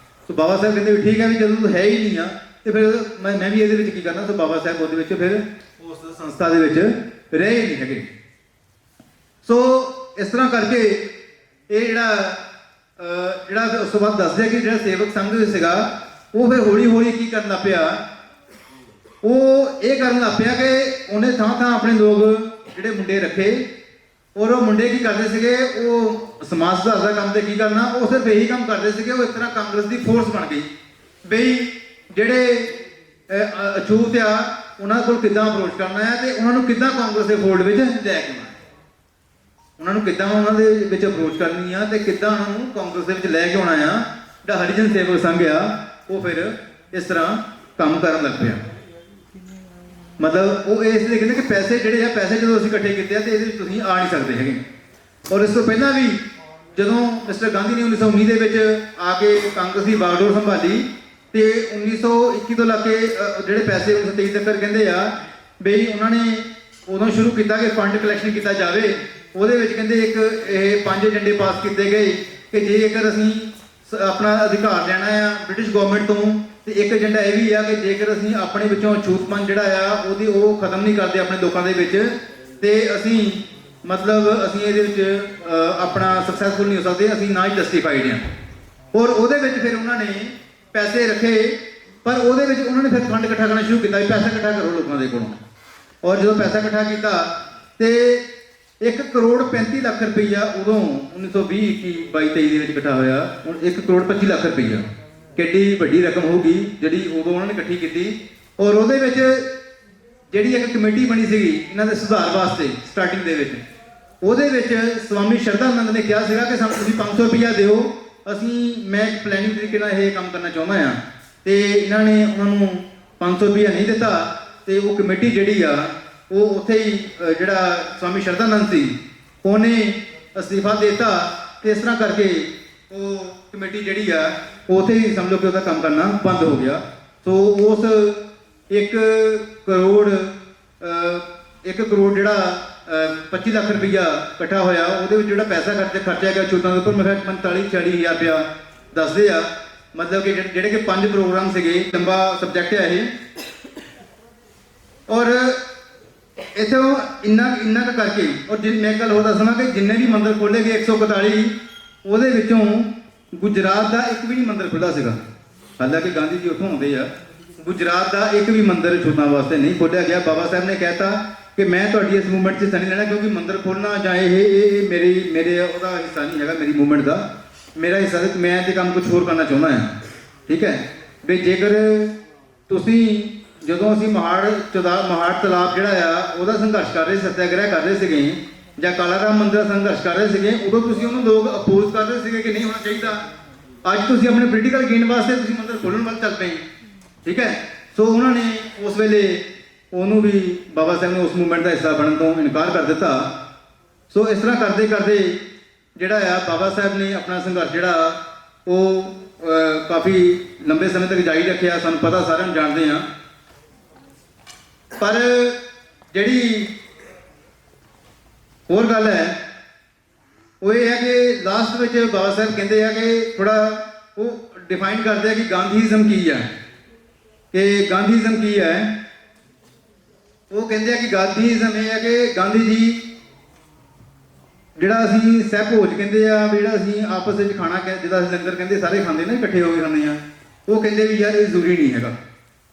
ਸੋ ਬਾਬਾ ਸਾਹਿਬ ਕਹਿੰਦੇ ਵੀ ਠੀਕ ਹੈ ਵੀ ਜਦੋਂ ਹੈ ਹੀ ਨਹੀਂ ਆ ਤੇ ਫਿਰ ਮੈਂ ਵੀ ਇਹਦੇ ਵਿੱਚ ਕੀ ਕਰਨਾ। ਸੋ ਬਾਬਾ ਸਾਹਿਬ ਉਹਦੇ ਵਿੱਚ ਫਿਰ ਉਸ ਸੰਸਥਾ ਦੇ ਵਿੱਚ ਰਹੇ ਹੀ ਨਹੀਂ ਹੈਗੇ। ਸੋ ਇਸ ਤਰ੍ਹਾਂ ਕਰਕੇ ਇਹ ਜਿਹੜਾ ਉਸ ਤੋਂ ਬਾਅਦ ਦੱਸਦੇ ਕਿ ਜਿਹੜਾ ਸੇਵਕ ਸੰਘ ਸੀਗਾ ਉਹ ਫਿਰ ਹੌਲੀ ਹੌਲੀ ਕੀ ਕਰਨ ਲੱਗ ਪਿਆ, ਉਹ ਇਹ ਕਰਨ ਲੱਗ ਪਿਆ ਕਿ ਉਹਨੇ ਥਾਂ ਥਾਂ ਆਪਣੇ ਲੋਕ ਜਿਹੜੇ ਮੁੰਡੇ ਰੱਖੇ, ਔਰ ਉਹ ਮੁੰਡੇ ਕੀ ਕਰਦੇ ਸੀਗੇ, ਉਹ ਸਮਾਜ ਸੁਧਾਰ ਦਾ ਕੰਮ ਤੇ ਕੀ ਕਰਨਾ, ਉਹ ਸਿਰਫ ਇਹੀ ਕੰਮ ਕਰਦੇ ਸੀਗੇ। ਉਹ ਇਸ ਤਰ੍ਹਾਂ ਕਾਂਗਰਸ ਦੀ ਫੋਰਸ ਬਣ ਗਈ ਬਈ ਜਿਹੜੇ ਅਛੂਤ ਆ ਉਹਨਾਂ ਕੋਲ ਕਿੱਦਾਂ ਅਪਰੋਚ ਕਰਨਾ ਹੈ ਤੇ ਉਹਨਾਂ ਨੂੰ ਕਿੱਦਾਂ ਕਾਂਗਰਸ ਦੇ ਫੋਲਡ ਵਿੱਚ ਲੈ ਕੇ ਆਉਣਾ, ਉਹਨਾਂ ਨੂੰ ਕਿੱਦਾਂ ਉਹਨਾਂ ਦੇ ਵਿੱਚ ਅਪਰੋਚ ਕਰਨੀ ਆ ਤੇ ਕਿੱਦਾਂ ਉਹਨਾਂ ਨੂੰ ਕਾਂਗਰਸ ਦੇ ਵਿੱਚ ਲੈ ਕੇ ਆਉਣਾ ਆ। ਜਿਹੜਾ ਹਰੀਜਨ ਸੇਵਕ ਸੰਘ ਆ ਉਹ ਫਿਰ ਇਸ ਤਰ੍ਹਾਂ ਕੰਮ ਕਰਨ ਲੱਗ ਪਿਆ। ਮਤਲਬ ਉਹ ਇਸ ਲਈ ਕਹਿੰਦੇ ਕਿ ਪੈਸੇ ਜਿਹੜੇ ਆ ਪੈਸੇ ਜਦੋਂ ਅਸੀਂ ਇਕੱਠੇ ਕੀਤੇ ਆ ਤੇ ਇਹਦੇ ਵਿੱਚ ਤੁਸੀਂ ਆ ਨਹੀਂ ਸਕਦੇ ਹੈਗੇ। ਔਰ ਇਸ ਤੋਂ ਪਹਿਲਾਂ ਵੀ ਜਦੋਂ ਮਿਸਟਰ ਗਾਂਧੀ ਨੇ 1919 ਦੇ ਵਿੱਚ ਆ ਕੇ ਕਾਂਗਰਸ ਦੀ ਬਾਗਡੋਰ ਸੰਭਾਲੀ ਤੇ 1921 ਤੋਂ ਲੈ ਕੇ ਜਿਹੜੇ ਪੈਸੇ 1923 ਤੱਕ ਕਹਿੰਦੇ ਆ ਬਈ ਉਹਨਾਂ ਨੇ ਉਦੋਂ ਸ਼ੁਰੂ ਕੀਤਾ ਕਿ ਫੰਡ ਕਲੈਕਸ਼ਨ ਕੀਤਾ ਜਾਵੇ। ਉਹਦੇ ਵਿੱਚ ਕਹਿੰਦੇ ਇੱਕ ਇਹ 5 ਏਜੰਡੇ ਪਾਸ ਕੀਤੇ ਗਏ ਕਿ ਜੇਕਰ ਅਸੀਂ ਆਪਣਾ ਅਧਿਕਾਰ ਲੈਣਾ ਆ ਬ੍ਰਿਟਿਸ਼ ਗਵਰਨਮੈਂਟ ਤੋਂ ਤੇ ਇੱਕ ਏਜੰਡਾ ਇਹ ਵੀ ਆ ਕਿ ਜੇਕਰ ਅਸੀਂ ਆਪਣੇ ਵਿੱਚੋਂ ਛੂਤਪਨ ਜਿਹੜਾ ਆ ਉਹ ਖਤਮ ਨਹੀਂ ਕਰਦੇ ਆਪਣੇ ਲੋਕਾਂ ਦੇ ਵਿੱਚ ਤੇ ਅਸੀਂ ਅਸੀਂ ਇਹਦੇ ਵਿੱਚ ਆਪਣਾ ਸਕਸੈਸਫੁਲ ਨਹੀਂ ਹੋ ਸਕਦੇ, ਅਸੀਂ ਨਾ ਹੀ ਜਸਟੀਫਾਈਡ ਆ। ਔਰ ਉਹਦੇ ਵਿੱਚ ਫਿਰ ਉਹਨਾਂ ਨੇ ਪੈਸੇ ਰੱਖੇ, ਪਰ ਉਹਦੇ ਵਿੱਚ ਉਹਨਾਂ ਨੇ ਫਿਰ ਫੰਡ ਇਕੱਠਾ ਕਰਨਾ ਸ਼ੁਰੂ ਕੀਤਾ, ਪੈਸਾ ਇਕੱਠਾ ਕਰੋ ਲੋਕਾਂ ਦੇ ਕੋਲੋਂ। ਔਰ ਜਦੋਂ ਪੈਸਾ ਇਕੱਠਾ ਕੀਤਾ ਤੇ 1,35,00,000 ਰੁਪਈਆ ਉਦੋਂ 1920 21 22 23 ਦੇ ਵਿੱਚ ਇਕੱਠਾ ਹੋਇਆ। ਹੁਣ 1,25,00,000 ਰੁਪਈਆ ਕਿੱਡੀ ਵੱਡੀ ਰਕਮ ਹੋਊਗੀ ਜਿਹੜੀ ਉਦੋਂ ਉਹਨਾਂ ਨੇ ਇਕੱਠੀ ਕੀਤੀ। ਔਰ ਉਹਦੇ ਵਿੱਚ ਜਿਹੜੀ ਇੱਕ ਕਮੇਟੀ ਬਣੀ ਸੀਗੀ ਇਹਨਾਂ ਦੇ ਸੁਧਾਰ ਵਾਸਤੇ ਸਟਾਰਟਿੰਗ ਦੇ ਵਿੱਚ, ਉਹਦੇ ਵਿੱਚ ਸਵਾਮੀ ਸ਼ਰਧਾਨੰਦ ਨੇ ਕਿਹਾ ਸੀਗਾ ਕਿ ਸਾਨੂੰ ਤੁਸੀਂ 500 ਰੁਪਈਆ ਦਿਓ, ਮੈਂ ਇੱਕ ਪਲੈਨਿੰਗ ਤਰੀਕੇ ਨਾਲ ਇਹ ਕੰਮ ਕਰਨਾ ਚਾਹੁੰਦਾ ਹਾਂ। ਤੇ ਇਹਨਾਂ ਨੇ ਉਹਨਾਂ ਨੂੰ 500 ਰੁਪਈਆ ਨਹੀਂ ਦਿੱਤਾ ਤੇ ਉਹ ਕਮੇਟੀ ਜਿਹੜੀ ਆ ਉਹ ਉੱਥੇ ਹੀ ਜਿਹੜਾ ਸਵਾਮੀ ਸ਼ਰਧਾਨੰਦ ਸੀ ਉਹਨੇ ਅਸਤੀਫਾ ਦੇ ਦਿੱਤਾ ਤੇ ਇਸ ਤਰ੍ਹਾਂ ਕਰਕੇ ਉਹ ਕਮੇਟੀ ਜਿਹੜੀ ਆ ਉੱਥੇ ਹੀ ਸਮਝੋ ਕਿ ਉਹਦਾ ਕੰਮ ਕਰਨਾ ਬੰਦ ਹੋ ਗਿਆ। ਸੋ ਉਸ 1 ਕਰੋੜ ਜਿਹੜਾ 25 ਲੱਖ ਰੁਪਈਆ ਇਕੱਠਾ ਹੋਇਆ, ਉਹਦੇ ਵਿੱਚ ਜਿਹੜਾ ਪੈਸਾ ਖਰਚਿਆ ਗਿਆ ਛੂਤਾਂ ਦੇ ਉੱਪਰ ਮੈਂ 45-40 ਹਜ਼ਾਰ ਰੁਪਇਆ ਦੱਸਦੇ ਆ। ਮਤਲਬ ਕਿ ਜਿਹੜੇ ਕਿ 5 ਪ੍ਰੋਗਰਾਮ ਸੀਗੇ, ਲੰਬਾ ਸਬਜੈਕਟ ਹੈ ਇਹ। ਔਰ ਇੱਥੇ ਇੰਨਾ ਕੁ ਕਰਕੇ ਔਰ ਮੈਂ ਗੱਲ ਹੋਰ ਦੱਸਣਾ ਕਿ ਜਿੰਨੇ ਵੀ ਮੰਦਿਰ ਖੋਲ੍ਹੇ ਗਏ 141 ਉਹਦੇ ਵਿੱਚੋਂ ਗੁਜਰਾਤ ਦਾ ਇੱਕ ਵੀ ਨਹੀਂ ਮੰਦਿਰ ਖੁੱਲ੍ਹਾ ਸੀਗਾ। ਹਾਲਾਂਕਿ ਗਾਂਧੀ ਜੀ ਉੱਥੋਂ ਆਉਂਦੇ ਆ, ਗੁਜਰਾਤ ਦਾ ਇੱਕ ਵੀ ਮੰਦਿਰ ਛੂਤਾਂ ਵਾਸਤੇ ਨਹੀਂ ਖੋਲ੍ਹਿਆ ਗਿਆ। ਬਾਬਾ ਸਾਹਿਬ ਨੇ ਕਹਿਤਾ ਕਿ ਮੈਂ ਤੁਹਾਡੀ ਇਸ ਮੂਵਮੈਂਟ 'ਚ ਹਿੱਸਾ ਨਹੀਂ ਲੈਣਾ, ਕਿਉਂਕਿ ਮੰਦਿਰ ਖੋਲ੍ਹਣਾ ਜਾਂ ਇਹ ਮੇਰੇ ਉਹਦਾ ਹਿੱਸਾ ਨਹੀਂ ਹੈਗਾ, ਮੇਰੀ ਮੂਵਮੈਂਟ ਦਾ ਮੇਰਾ ਹਿੱਸਾ। ਮੈਂ ਤੇ ਕੰਮ ਕੁਝ ਹੋਰ ਕਰਨਾ ਚਾਹੁੰਦਾ ਹਾਂ। ਠੀਕ ਹੈ ਵੀ ਜੇਕਰ ਤੁਸੀਂ ਜਦੋਂ ਅਸੀਂ ਮਹਾੜ ਤਲਾਬ ਜਿਹੜਾ ਆ ਉਹਦਾ ਸੰਘਰਸ਼ ਕਰ ਰਹੇ, ਸੱਤਿਆਗ੍ਰਹਿ ਕਰ ਰਹੇ ਸੀਗੇ ਜਾਂ ਕਾਲਾ ਰਾਮ ਮੰਦਿਰ ਦਾ ਸੰਘਰਸ਼ ਕਰ ਰਹੇ ਸੀਗੇ, ਉਦੋਂ ਤੁਸੀਂ ਉਹਨੂੰ ਲੋਕ ਅਪੋਜ਼ ਕਰ ਰਹੇ ਸੀਗੇ ਕਿ ਨਹੀਂ ਹੋਣਾ ਚਾਹੀਦਾ। ਅੱਜ ਤੁਸੀਂ ਆਪਣੇ ਪੋਲੀਟੀਕਲ ਗੇਨ ਵਾਸਤੇ ਤੁਸੀਂ ਮੰਦਿਰ ਖੋਲ੍ਹਣ ਵੱਲ ਚੱਲ ਪਏ। ਠੀਕ ਹੈ, ਸੋ ਉਹਨਾਂ ਨੇ ਉਸ ਵੇਲੇ ਉਹਨੂੰ ਵੀ ਬਾਬਾ ਸਾਹਿਬ ਨੇ ਉਸ ਮੂਵਮੈਂਟ ਦਾ ਹਿੱਸਾ ਬਣਨ ਤੋਂ ਇਨਕਾਰ ਕਰ ਦਿੱਤਾ। ਸੋ ਇਸ ਤਰ੍ਹਾਂ ਕਰਦੇ ਕਰਦੇ ਜਿਹੜਾ ਆ ਬਾਬਾ ਸਾਹਿਬ ਨੇ ਆਪਣਾ ਸੰਘਰਸ਼ ਜਿਹੜਾ ਉਹ ਕਾਫੀ ਲੰਬੇ ਸਮੇਂ ਤੱਕ ਜਾਰੀ ਰੱਖਿਆ। ਸਾਨੂੰ ਪਤਾ, ਸਾਰਿਆਂ ਨੂੰ ਜਾਣਦੇ ਹਾਂ। ਪਰ ਜਿਹੜੀ ਹੋਰ ਗੱਲ ਹੈ ਉਹ ਇਹ ਹੈ ਕਿ ਲਾਸਟ ਵਿੱਚ ਬਾਬਾ ਸਾਹਿਬ ਕਹਿੰਦੇ ਆ ਕਿ ਥੋੜਾ ਉਹ ਡਿਫਾਈਨ ਕਰਦੇ ਆ ਕਿ ਗਾਂਧੀਜ਼ਮ ਕੀ ਹੈ, ਉਹ ਕਹਿੰਦੇ ਆ ਕਿ ਗਾਂਧੀਜ਼ਮ ਇਹ ਹੈ ਕਿ ਗਾਂਧੀ ਜੀ ਜਿਹੜਾ ਅਸੀਂ ਸਹਿਭੋਜ ਕਹਿੰਦੇ ਆ ਵੀ ਜਿਹੜਾ ਅਸੀਂ ਆਪਸ ਵਿੱਚ ਖਾਣਾ ਜਿਹਦਾ ਅਸੀਂ ਲੰਗਰ ਕਹਿੰਦੇ ਸਾਰੇ ਖਾਂਦੇ ਨਾ, ਇਕੱਠੇ ਹੋ ਕੇ ਖਾਂਦੇ ਆ, ਉਹ ਕਹਿੰਦੇ ਵੀ ਯਾਰ ਇਹ ਜ਼ਰੂਰੀ ਨਹੀਂ ਹੈਗਾ।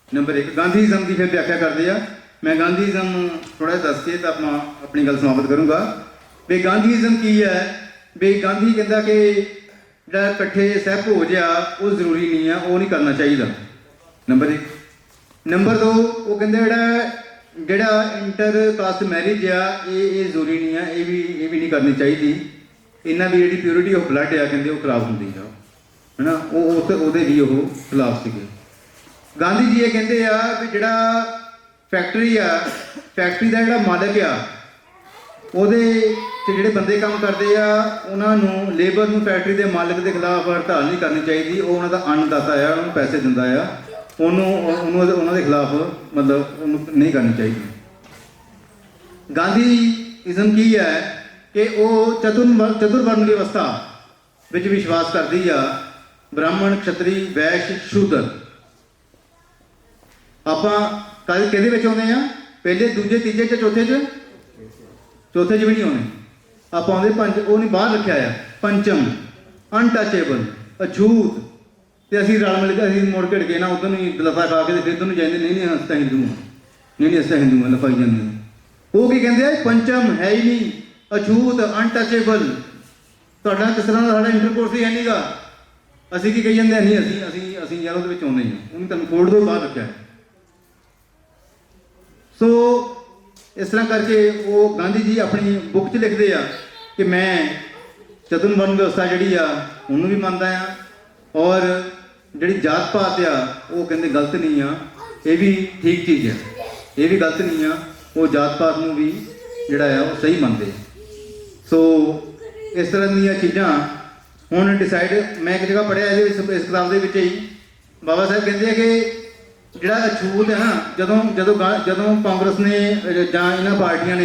ਨੰਬਰ 1 ਗਾਂਧੀਜ਼ਮ ਦੀ ਫਿਰ ਵਿਆਖਿਆ ਕਰਦੇ ਆ। ਮੈਂ ਗਾਂਧੀਜ਼ਮ ਥੋੜਾ ਜਿਹਾ ਦੱਸ ਕੇ ਤਾਂ ਆਪਣੀ ਗੱਲ ਸਮਾਪਤ ਕਰੂੰਗਾ। ਵੀ ਗਾਂਧੀਜ਼ਮ ਕੀ ਹੈ। ਵੀ ਗਾਂਧੀ ਕਹਿੰਦਾ ਕਿ ਜਿਹੜਾ ਇਕੱਠੇ ਸਹਿ ਭੋਜ ਆ ਉਹ ਜ਼ਰੂਰੀ ਨਹੀਂ ਆ, ਉਹ ਨਹੀਂ ਕਰਨਾ ਚਾਹੀਦਾ। ਨੰਬਰ 1। ਨੰਬਰ 2, ਉਹ ਕਹਿੰਦੇ ਜਿਹੜਾ ਇੰਟਰ ਕਾਸਟ ਮੈਰਿਜ ਆ ਇਹ ਜ਼ਰੂਰੀ ਨਹੀਂ ਆ, ਇਹ ਵੀ ਨਹੀਂ ਕਰਨੀ ਚਾਹੀਦੀ। ਇਹਨਾਂ ਦੀ ਜਿਹੜੀ ਪਿਓਰਿਟੀ ਆਫ ਬਲੱਡ ਆ ਕਹਿੰਦੇ ਉਹ ਖਰਾਬ ਹੁੰਦੀ ਆ, ਹੈ ਨਾ, ਉਹਦੇ ਵੀ ਉਹ ਖਿਲਾਫ ਸੀਗੇ। ਗਾਂਧੀ ਜੀ ਇਹ ਕਹਿੰਦੇ ਆ ਵੀ ਜਿਹੜਾ ਫੈਕਟਰੀ ਦਾ ਜਿਹੜਾ ਮਾਲਕ ਆ ਉਹਦੇ 'ਚ ਜਿਹੜੇ ਬੰਦੇ ਕੰਮ ਕਰਦੇ ਆ ਉਹਨਾਂ ਨੂੰ, ਲੇਬਰ ਨੂੰ ਫੈਕਟਰੀ ਦੇ ਮਾਲਕ ਦੇ ਖਿਲਾਫ ਹੜਤਾਲ ਨਹੀਂ ਕਰਨੀ ਚਾਹੀਦੀ। ਉਹ ਉਹਨਾਂ ਦਾ ਅੰਨਦਾਤਾ ਆ, ਉਹਨਾਂ ਨੂੰ ਪੈਸੇ ਦਿੰਦਾ ਆ, ਉਹਨਾਂ ਦੇ ਖਿਲਾਫ ਮਤਲਬ ਉਹਨੂੰ ਨਹੀਂ ਕਰਨੀ ਚਾਹੀਦੀ। ਗਾਂਧੀਇਜ਼ਮ ਕੀ ਹੈ ਕਿ ਉਹ ਚਤੁਰਵਰਨ ਵਿਵਸਥਾ ਵਿੱਚ ਵਿਸ਼ਵਾਸ ਕਰਦੀ ਆ, ਬ੍ਰਾਹਮਣ, ਖੱਤਰੀ, ਵੈਸ਼, ਸ਼ੂਦਰ। ਆਪਾਂ ਕਿਹਦੇ ਵਿੱਚ ਆਉਂਦੇ ਆ? ਪਹਿਲੇ, ਦੂਜੇ, ਤੀਜੇ ਚ, ਚੌਥੇ ਚ ਵੀ ਨਹੀਂ ਆਉਣੇ ਆਪਾਂ, ਆਉਂਦੇ ਪੰਜ, ਉਹ ਨਹੀਂ ਬਾਹਰ ਰੱਖਿਆ ਆ, ਪੰਚਮ, ਅਨਟੱਚੇਬਲ, ਅਛੂਤ। ਤੇ ਅਸੀਂ ਰਲ ਮਿਲ ਕੇ ਅਸੀਂ ਮੁੜ ਘੜ ਕੇ ਨਾ ਉਧਰ ਨੂੰ ਲਫਾ ਖਾ ਕੇ ਤੇ ਫਿਰ ਨੂੰ ਜਾਂਦੇ, ਨਹੀਂ ਅਸੀਂ ਤਾਂ ਹਿੰਦੂ ਹਾਂ, ਨਹੀਂ ਅਸੀਂ ਤਾਂ ਹਿੰਦੂ ਹਾਂ, ਲਫਾਈ ਜਾਂਦੇ। ਉਹ ਕੀ ਕਹਿੰਦੇ ਆ? ਪੰਚਮ ਹੈ ਹੀ ਨਹੀਂ, ਅਛੂਤ, ਅਨਟੱਚੇਬਲ। ਤੁਹਾਡਾ ਕਿਸ ਤਰ੍ਹਾਂ ਦਾ ਸਾਡਾ ਇੰਟਰਕੋਰਸ ਹੀ ਹੈ ਨਹੀਂਗਾ, ਅਸੀਂ ਕੀ ਕਹੀ ਜਾਂਦੇ? ਨਹੀਂ ਅਸੀਂ ਯਾਰ ਉਹਦੇ ਵਿੱਚ ਆਉਂਦੇ ਹਾਂ, ਉਹਨੂੰ ਤੁਹਾਨੂੰ ਕੋਡ ਤੋਂ ਬਾਹਰ ਰੱਖਿਆ। ਸੋ ਇਸ ਤਰ੍ਹਾਂ ਕਰਕੇ ਉਹ ਗਾਂਧੀ ਜੀ ਆਪਣੀ ਬੁੱਕ 'ਚ ਲਿਖਦੇ ਆ ਕਿ ਮੈਂ ਚਤੁਰਵਰਨ ਵਿਵਸਥਾ ਜਿਹੜੀ ਆ ਉਹਨੂੰ ਵੀ ਮੰਨਦਾ ਆ, ਔਰ ਜਿਹੜੀ ਜਾਤ ਪਾਤ ਆ ਉਹ ਕਹਿੰਦੇ ਗਲਤ ਨਹੀਂ ਆ, ਇਹ ਵੀ ਠੀਕ ਚੀਜ਼ ਆ, ਇਹ ਵੀ ਗਲਤ ਨਹੀਂ ਆ। ਉਹ ਜਾਤ ਪਾਤ ਨੂੰ ਵੀ ਜਿਹੜਾ ਆ ਉਹ ਸਹੀ ਮੰਨਦੇ। ਸੋ ਇਸ ਤਰ੍ਹਾਂ ਦੀਆਂ ਚੀਜ਼ਾਂ ਹੁਣ ਡਿਸਾਈਡ, ਮੈਂ ਇੱਕ ਜਗ੍ਹਾ ਪੜ੍ਹਿਆ ਇਹਦੇ ਵਿੱਚ, ਇਸ ਕਿਤਾਬ ਦੇ ਵਿੱਚ ਹੀ ਬਾਬਾ ਸਾਹਿਬ ਕਹਿੰਦੇ ਆ ਕਿ ਜਿਹੜਾ ਅਛੂਤ ਹੈ ਨਾ, ਜਦੋਂ ਕਾਂਗਰਸ ਨੇ ਜਾਂ ਇਹਨਾਂ ਪਾਰਟੀਆਂ ਨੇ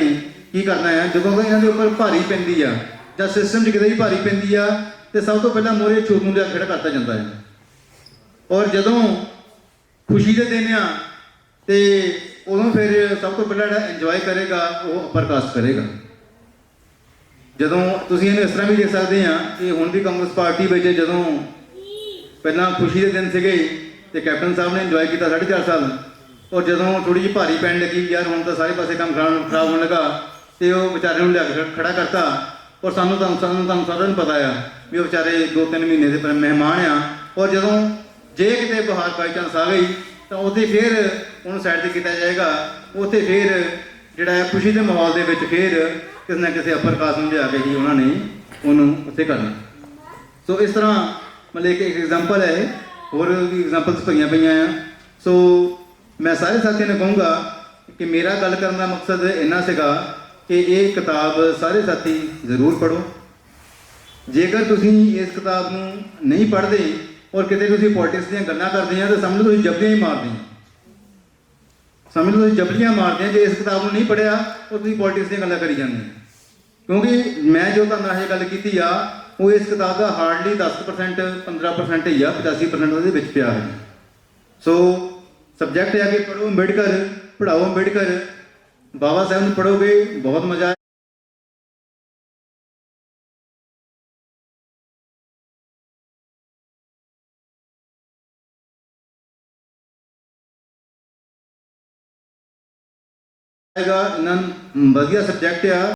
ਕੀ ਕਰਨਾ ਹੈ, ਜਦੋਂ ਇਹਨਾਂ ਦੇ ਉੱਪਰ ਭਾਰੀ ਪੈਂਦੀ ਆ ਜਾਂ ਸਿਸਟਮ 'ਚ ਕਿਤੇ ਵੀ ਭਾਰੀ ਪੈਂਦੀ ਆ ਤੇ ਸਭ ਤੋਂ ਪਹਿਲਾਂ ਮੋਹਰੇ ਅਛੂਤ ਨੂੰ ਲਿਆ ਖੜਾ ਕਰਤਾ ਜਾਂਦਾ ਹੈ। ਔਰ ਜਦੋਂ ਖੁਸ਼ੀ ਦੇ ਦਿਨ ਆ ਤੇ ਉਦੋਂ ਫਿਰ ਸਭ ਤੋਂ ਪਹਿਲਾਂ ਜਿਹੜਾ ਇੰਜੋਏ ਕਰੇਗਾ ਉਹ ਅਪਰ ਕਾਸਟ ਕਰੇਗਾ। ਜਦੋਂ ਤੁਸੀਂ ਇਹਨੂੰ ਇਸ ਤਰ੍ਹਾਂ ਵੀ ਦੇਖ ਸਕਦੇ ਆ ਕਿ ਹੁਣ ਵੀ ਕਾਂਗਰਸ ਪਾਰਟੀ ਵਿੱਚ ਜਦੋਂ ਪਹਿਲਾਂ ਖੁਸ਼ੀ ਦੇ ਦਿਨ ਸੀਗੇ ਤੇ ਕੈਪਟਨ ਸਾਹਿਬ ਨੇ ਇੰਜੋਏ ਕੀਤਾ 4.5 ਸਾਲ, ਔਰ ਜਦੋਂ ਥੋੜੀ ਜਿਹੀ ਭਾਰੀ ਪੈਣ ਲੱਗੀ ਯਾਰ ਹੁਣ ਤਾਂ ਸਾਰੇ ਪਾਸੇ ਕੰਮ ਖਰਾਬ ਹੋਣ ਲੱਗਾ ਤੇ ਉਹ ਵਿਚਾਰੇ ਨੂੰ ਲਿਆ ਕੇ ਖੜਾ ਕਰਤਾ। ਔਰ ਤੁਹਾਨੂੰ ਸਾਰਿਆਂ ਨੂੰ ਪਤਾ ਆ ਵੀ ਉਹ ਵਿਚਾਰੇ 2-3 ਮਹੀਨੇ ਦੇ ਮਹਿਮਾਨ ਆ, ਔਰ ਜਦੋਂ ਜੇ ਕਿਤੇ ਬਹਾਰ ਬਾਈ ਚਾਂਸ ਆ ਗਈ ਤਾਂ ਉੱਥੇ ਫਿਰ ਉਹਨੂੰ ਸਾਈਡ 'ਤੇ ਕੀਤਾ ਜਾਏਗਾ। ਉੱਥੇ ਫਿਰ ਜਿਹੜਾ ਖੁਸ਼ੀ ਦੇ ਮਾਹੌਲ ਦੇ ਵਿੱਚ ਫਿਰ ਕਿਸੇ ਨਾ ਕਿਸੇ ਅਪਰ ਕਾਸਟ ਨੂੰ ਲਿਆ ਕੇ ਹੀ ਉਹਨਾਂ ਨੇ ਉਹਨੂੰ ਉੱਥੇ ਕਰਨਾ। ਸੋ ਇਸ ਤਰ੍ਹਾਂ ਮਤਲਬ ਇੱਕ ਐਗਜ਼ਾਮਪਲ ਹੈ, ਹੋਰ ਵੀ ਐਗਜ਼ਾਮਪਲਸ ਭਰੀਆਂ ਪਈਆਂ ਆ। ਸੋ ਮੈਂ ਸਾਰੇ ਸਾਥੀਆਂ ਨੂੰ ਕਹੂੰਗਾ ਕਿ ਮੇਰਾ ਗੱਲ ਕਰਨ ਦਾ ਮਕਸਦ ਇੰਨਾ ਸੀਗਾ ਕਿ ਇਹ ਕਿਤਾਬ ਸਾਰੇ ਸਾਥੀ ਜ਼ਰੂਰ ਪੜ੍ਹੋ। ਜੇਕਰ ਤੁਸੀਂ ਇਸ ਕਿਤਾਬ ਨੂੰ ਨਹੀਂ ਪੜ੍ਹਦੇ ਔਰ ਕਿਤੇ ਤੁਸੀਂ ਪੋਲਿਟਿਕਸ ਦੀਆਂ ਗੱਲਾਂ ਕਰਦੇ ਆ ਤਾਂ ਸਮਝ ਲਓ ਤੁਸੀਂ ਜਬਲੀਆਂ ਹੀ ਮਾਰਦੇ ਆ। ਜੇ ਇਸ ਕਿਤਾਬ ਨੂੰ ਨਹੀਂ ਪੜ੍ਹਿਆ ਉਹ ਤੁਸੀਂ ਪੋਲਿਟਿਕਸ ਦੀਆਂ ਗੱਲਾਂ ਕਰੀ ਜਾਂਦੇ ਆ, ਕਿਉਂਕਿ ਮੈਂ ਜੋ ਤੁਹਾਨੂੰ ਇਹ ਗੱਲ ਕੀਤੀ ਆ ਉਹ ਇਸ ਕਿਤਾਬ ਦਾ ਹਾਰਡਲੀ 10% 15% ਹੀ ਆ, 85% ਉਹਦੇ ਵਿੱਚ ਪਿਆ ਹੈ। ਸੋ ਸਬਜੈਕਟ ਆ ਕੇ ਪੜ੍ਹੋ ਅੰਬੇਡਕਰ, ਪੜ੍ਹਾਓ ਅੰਬੇਡਕਰ, ਬਾਬਾ ਸਾਹਿਬ ਨੂੰ ਪੜ੍ਹੋਗੇ ਬਹੁਤ ਮਜ਼ਾ ਆਏਗਾ। ਇਹਨਾਂ ਵਧੀਆ ਸਬਜੈਕਟ ਆ।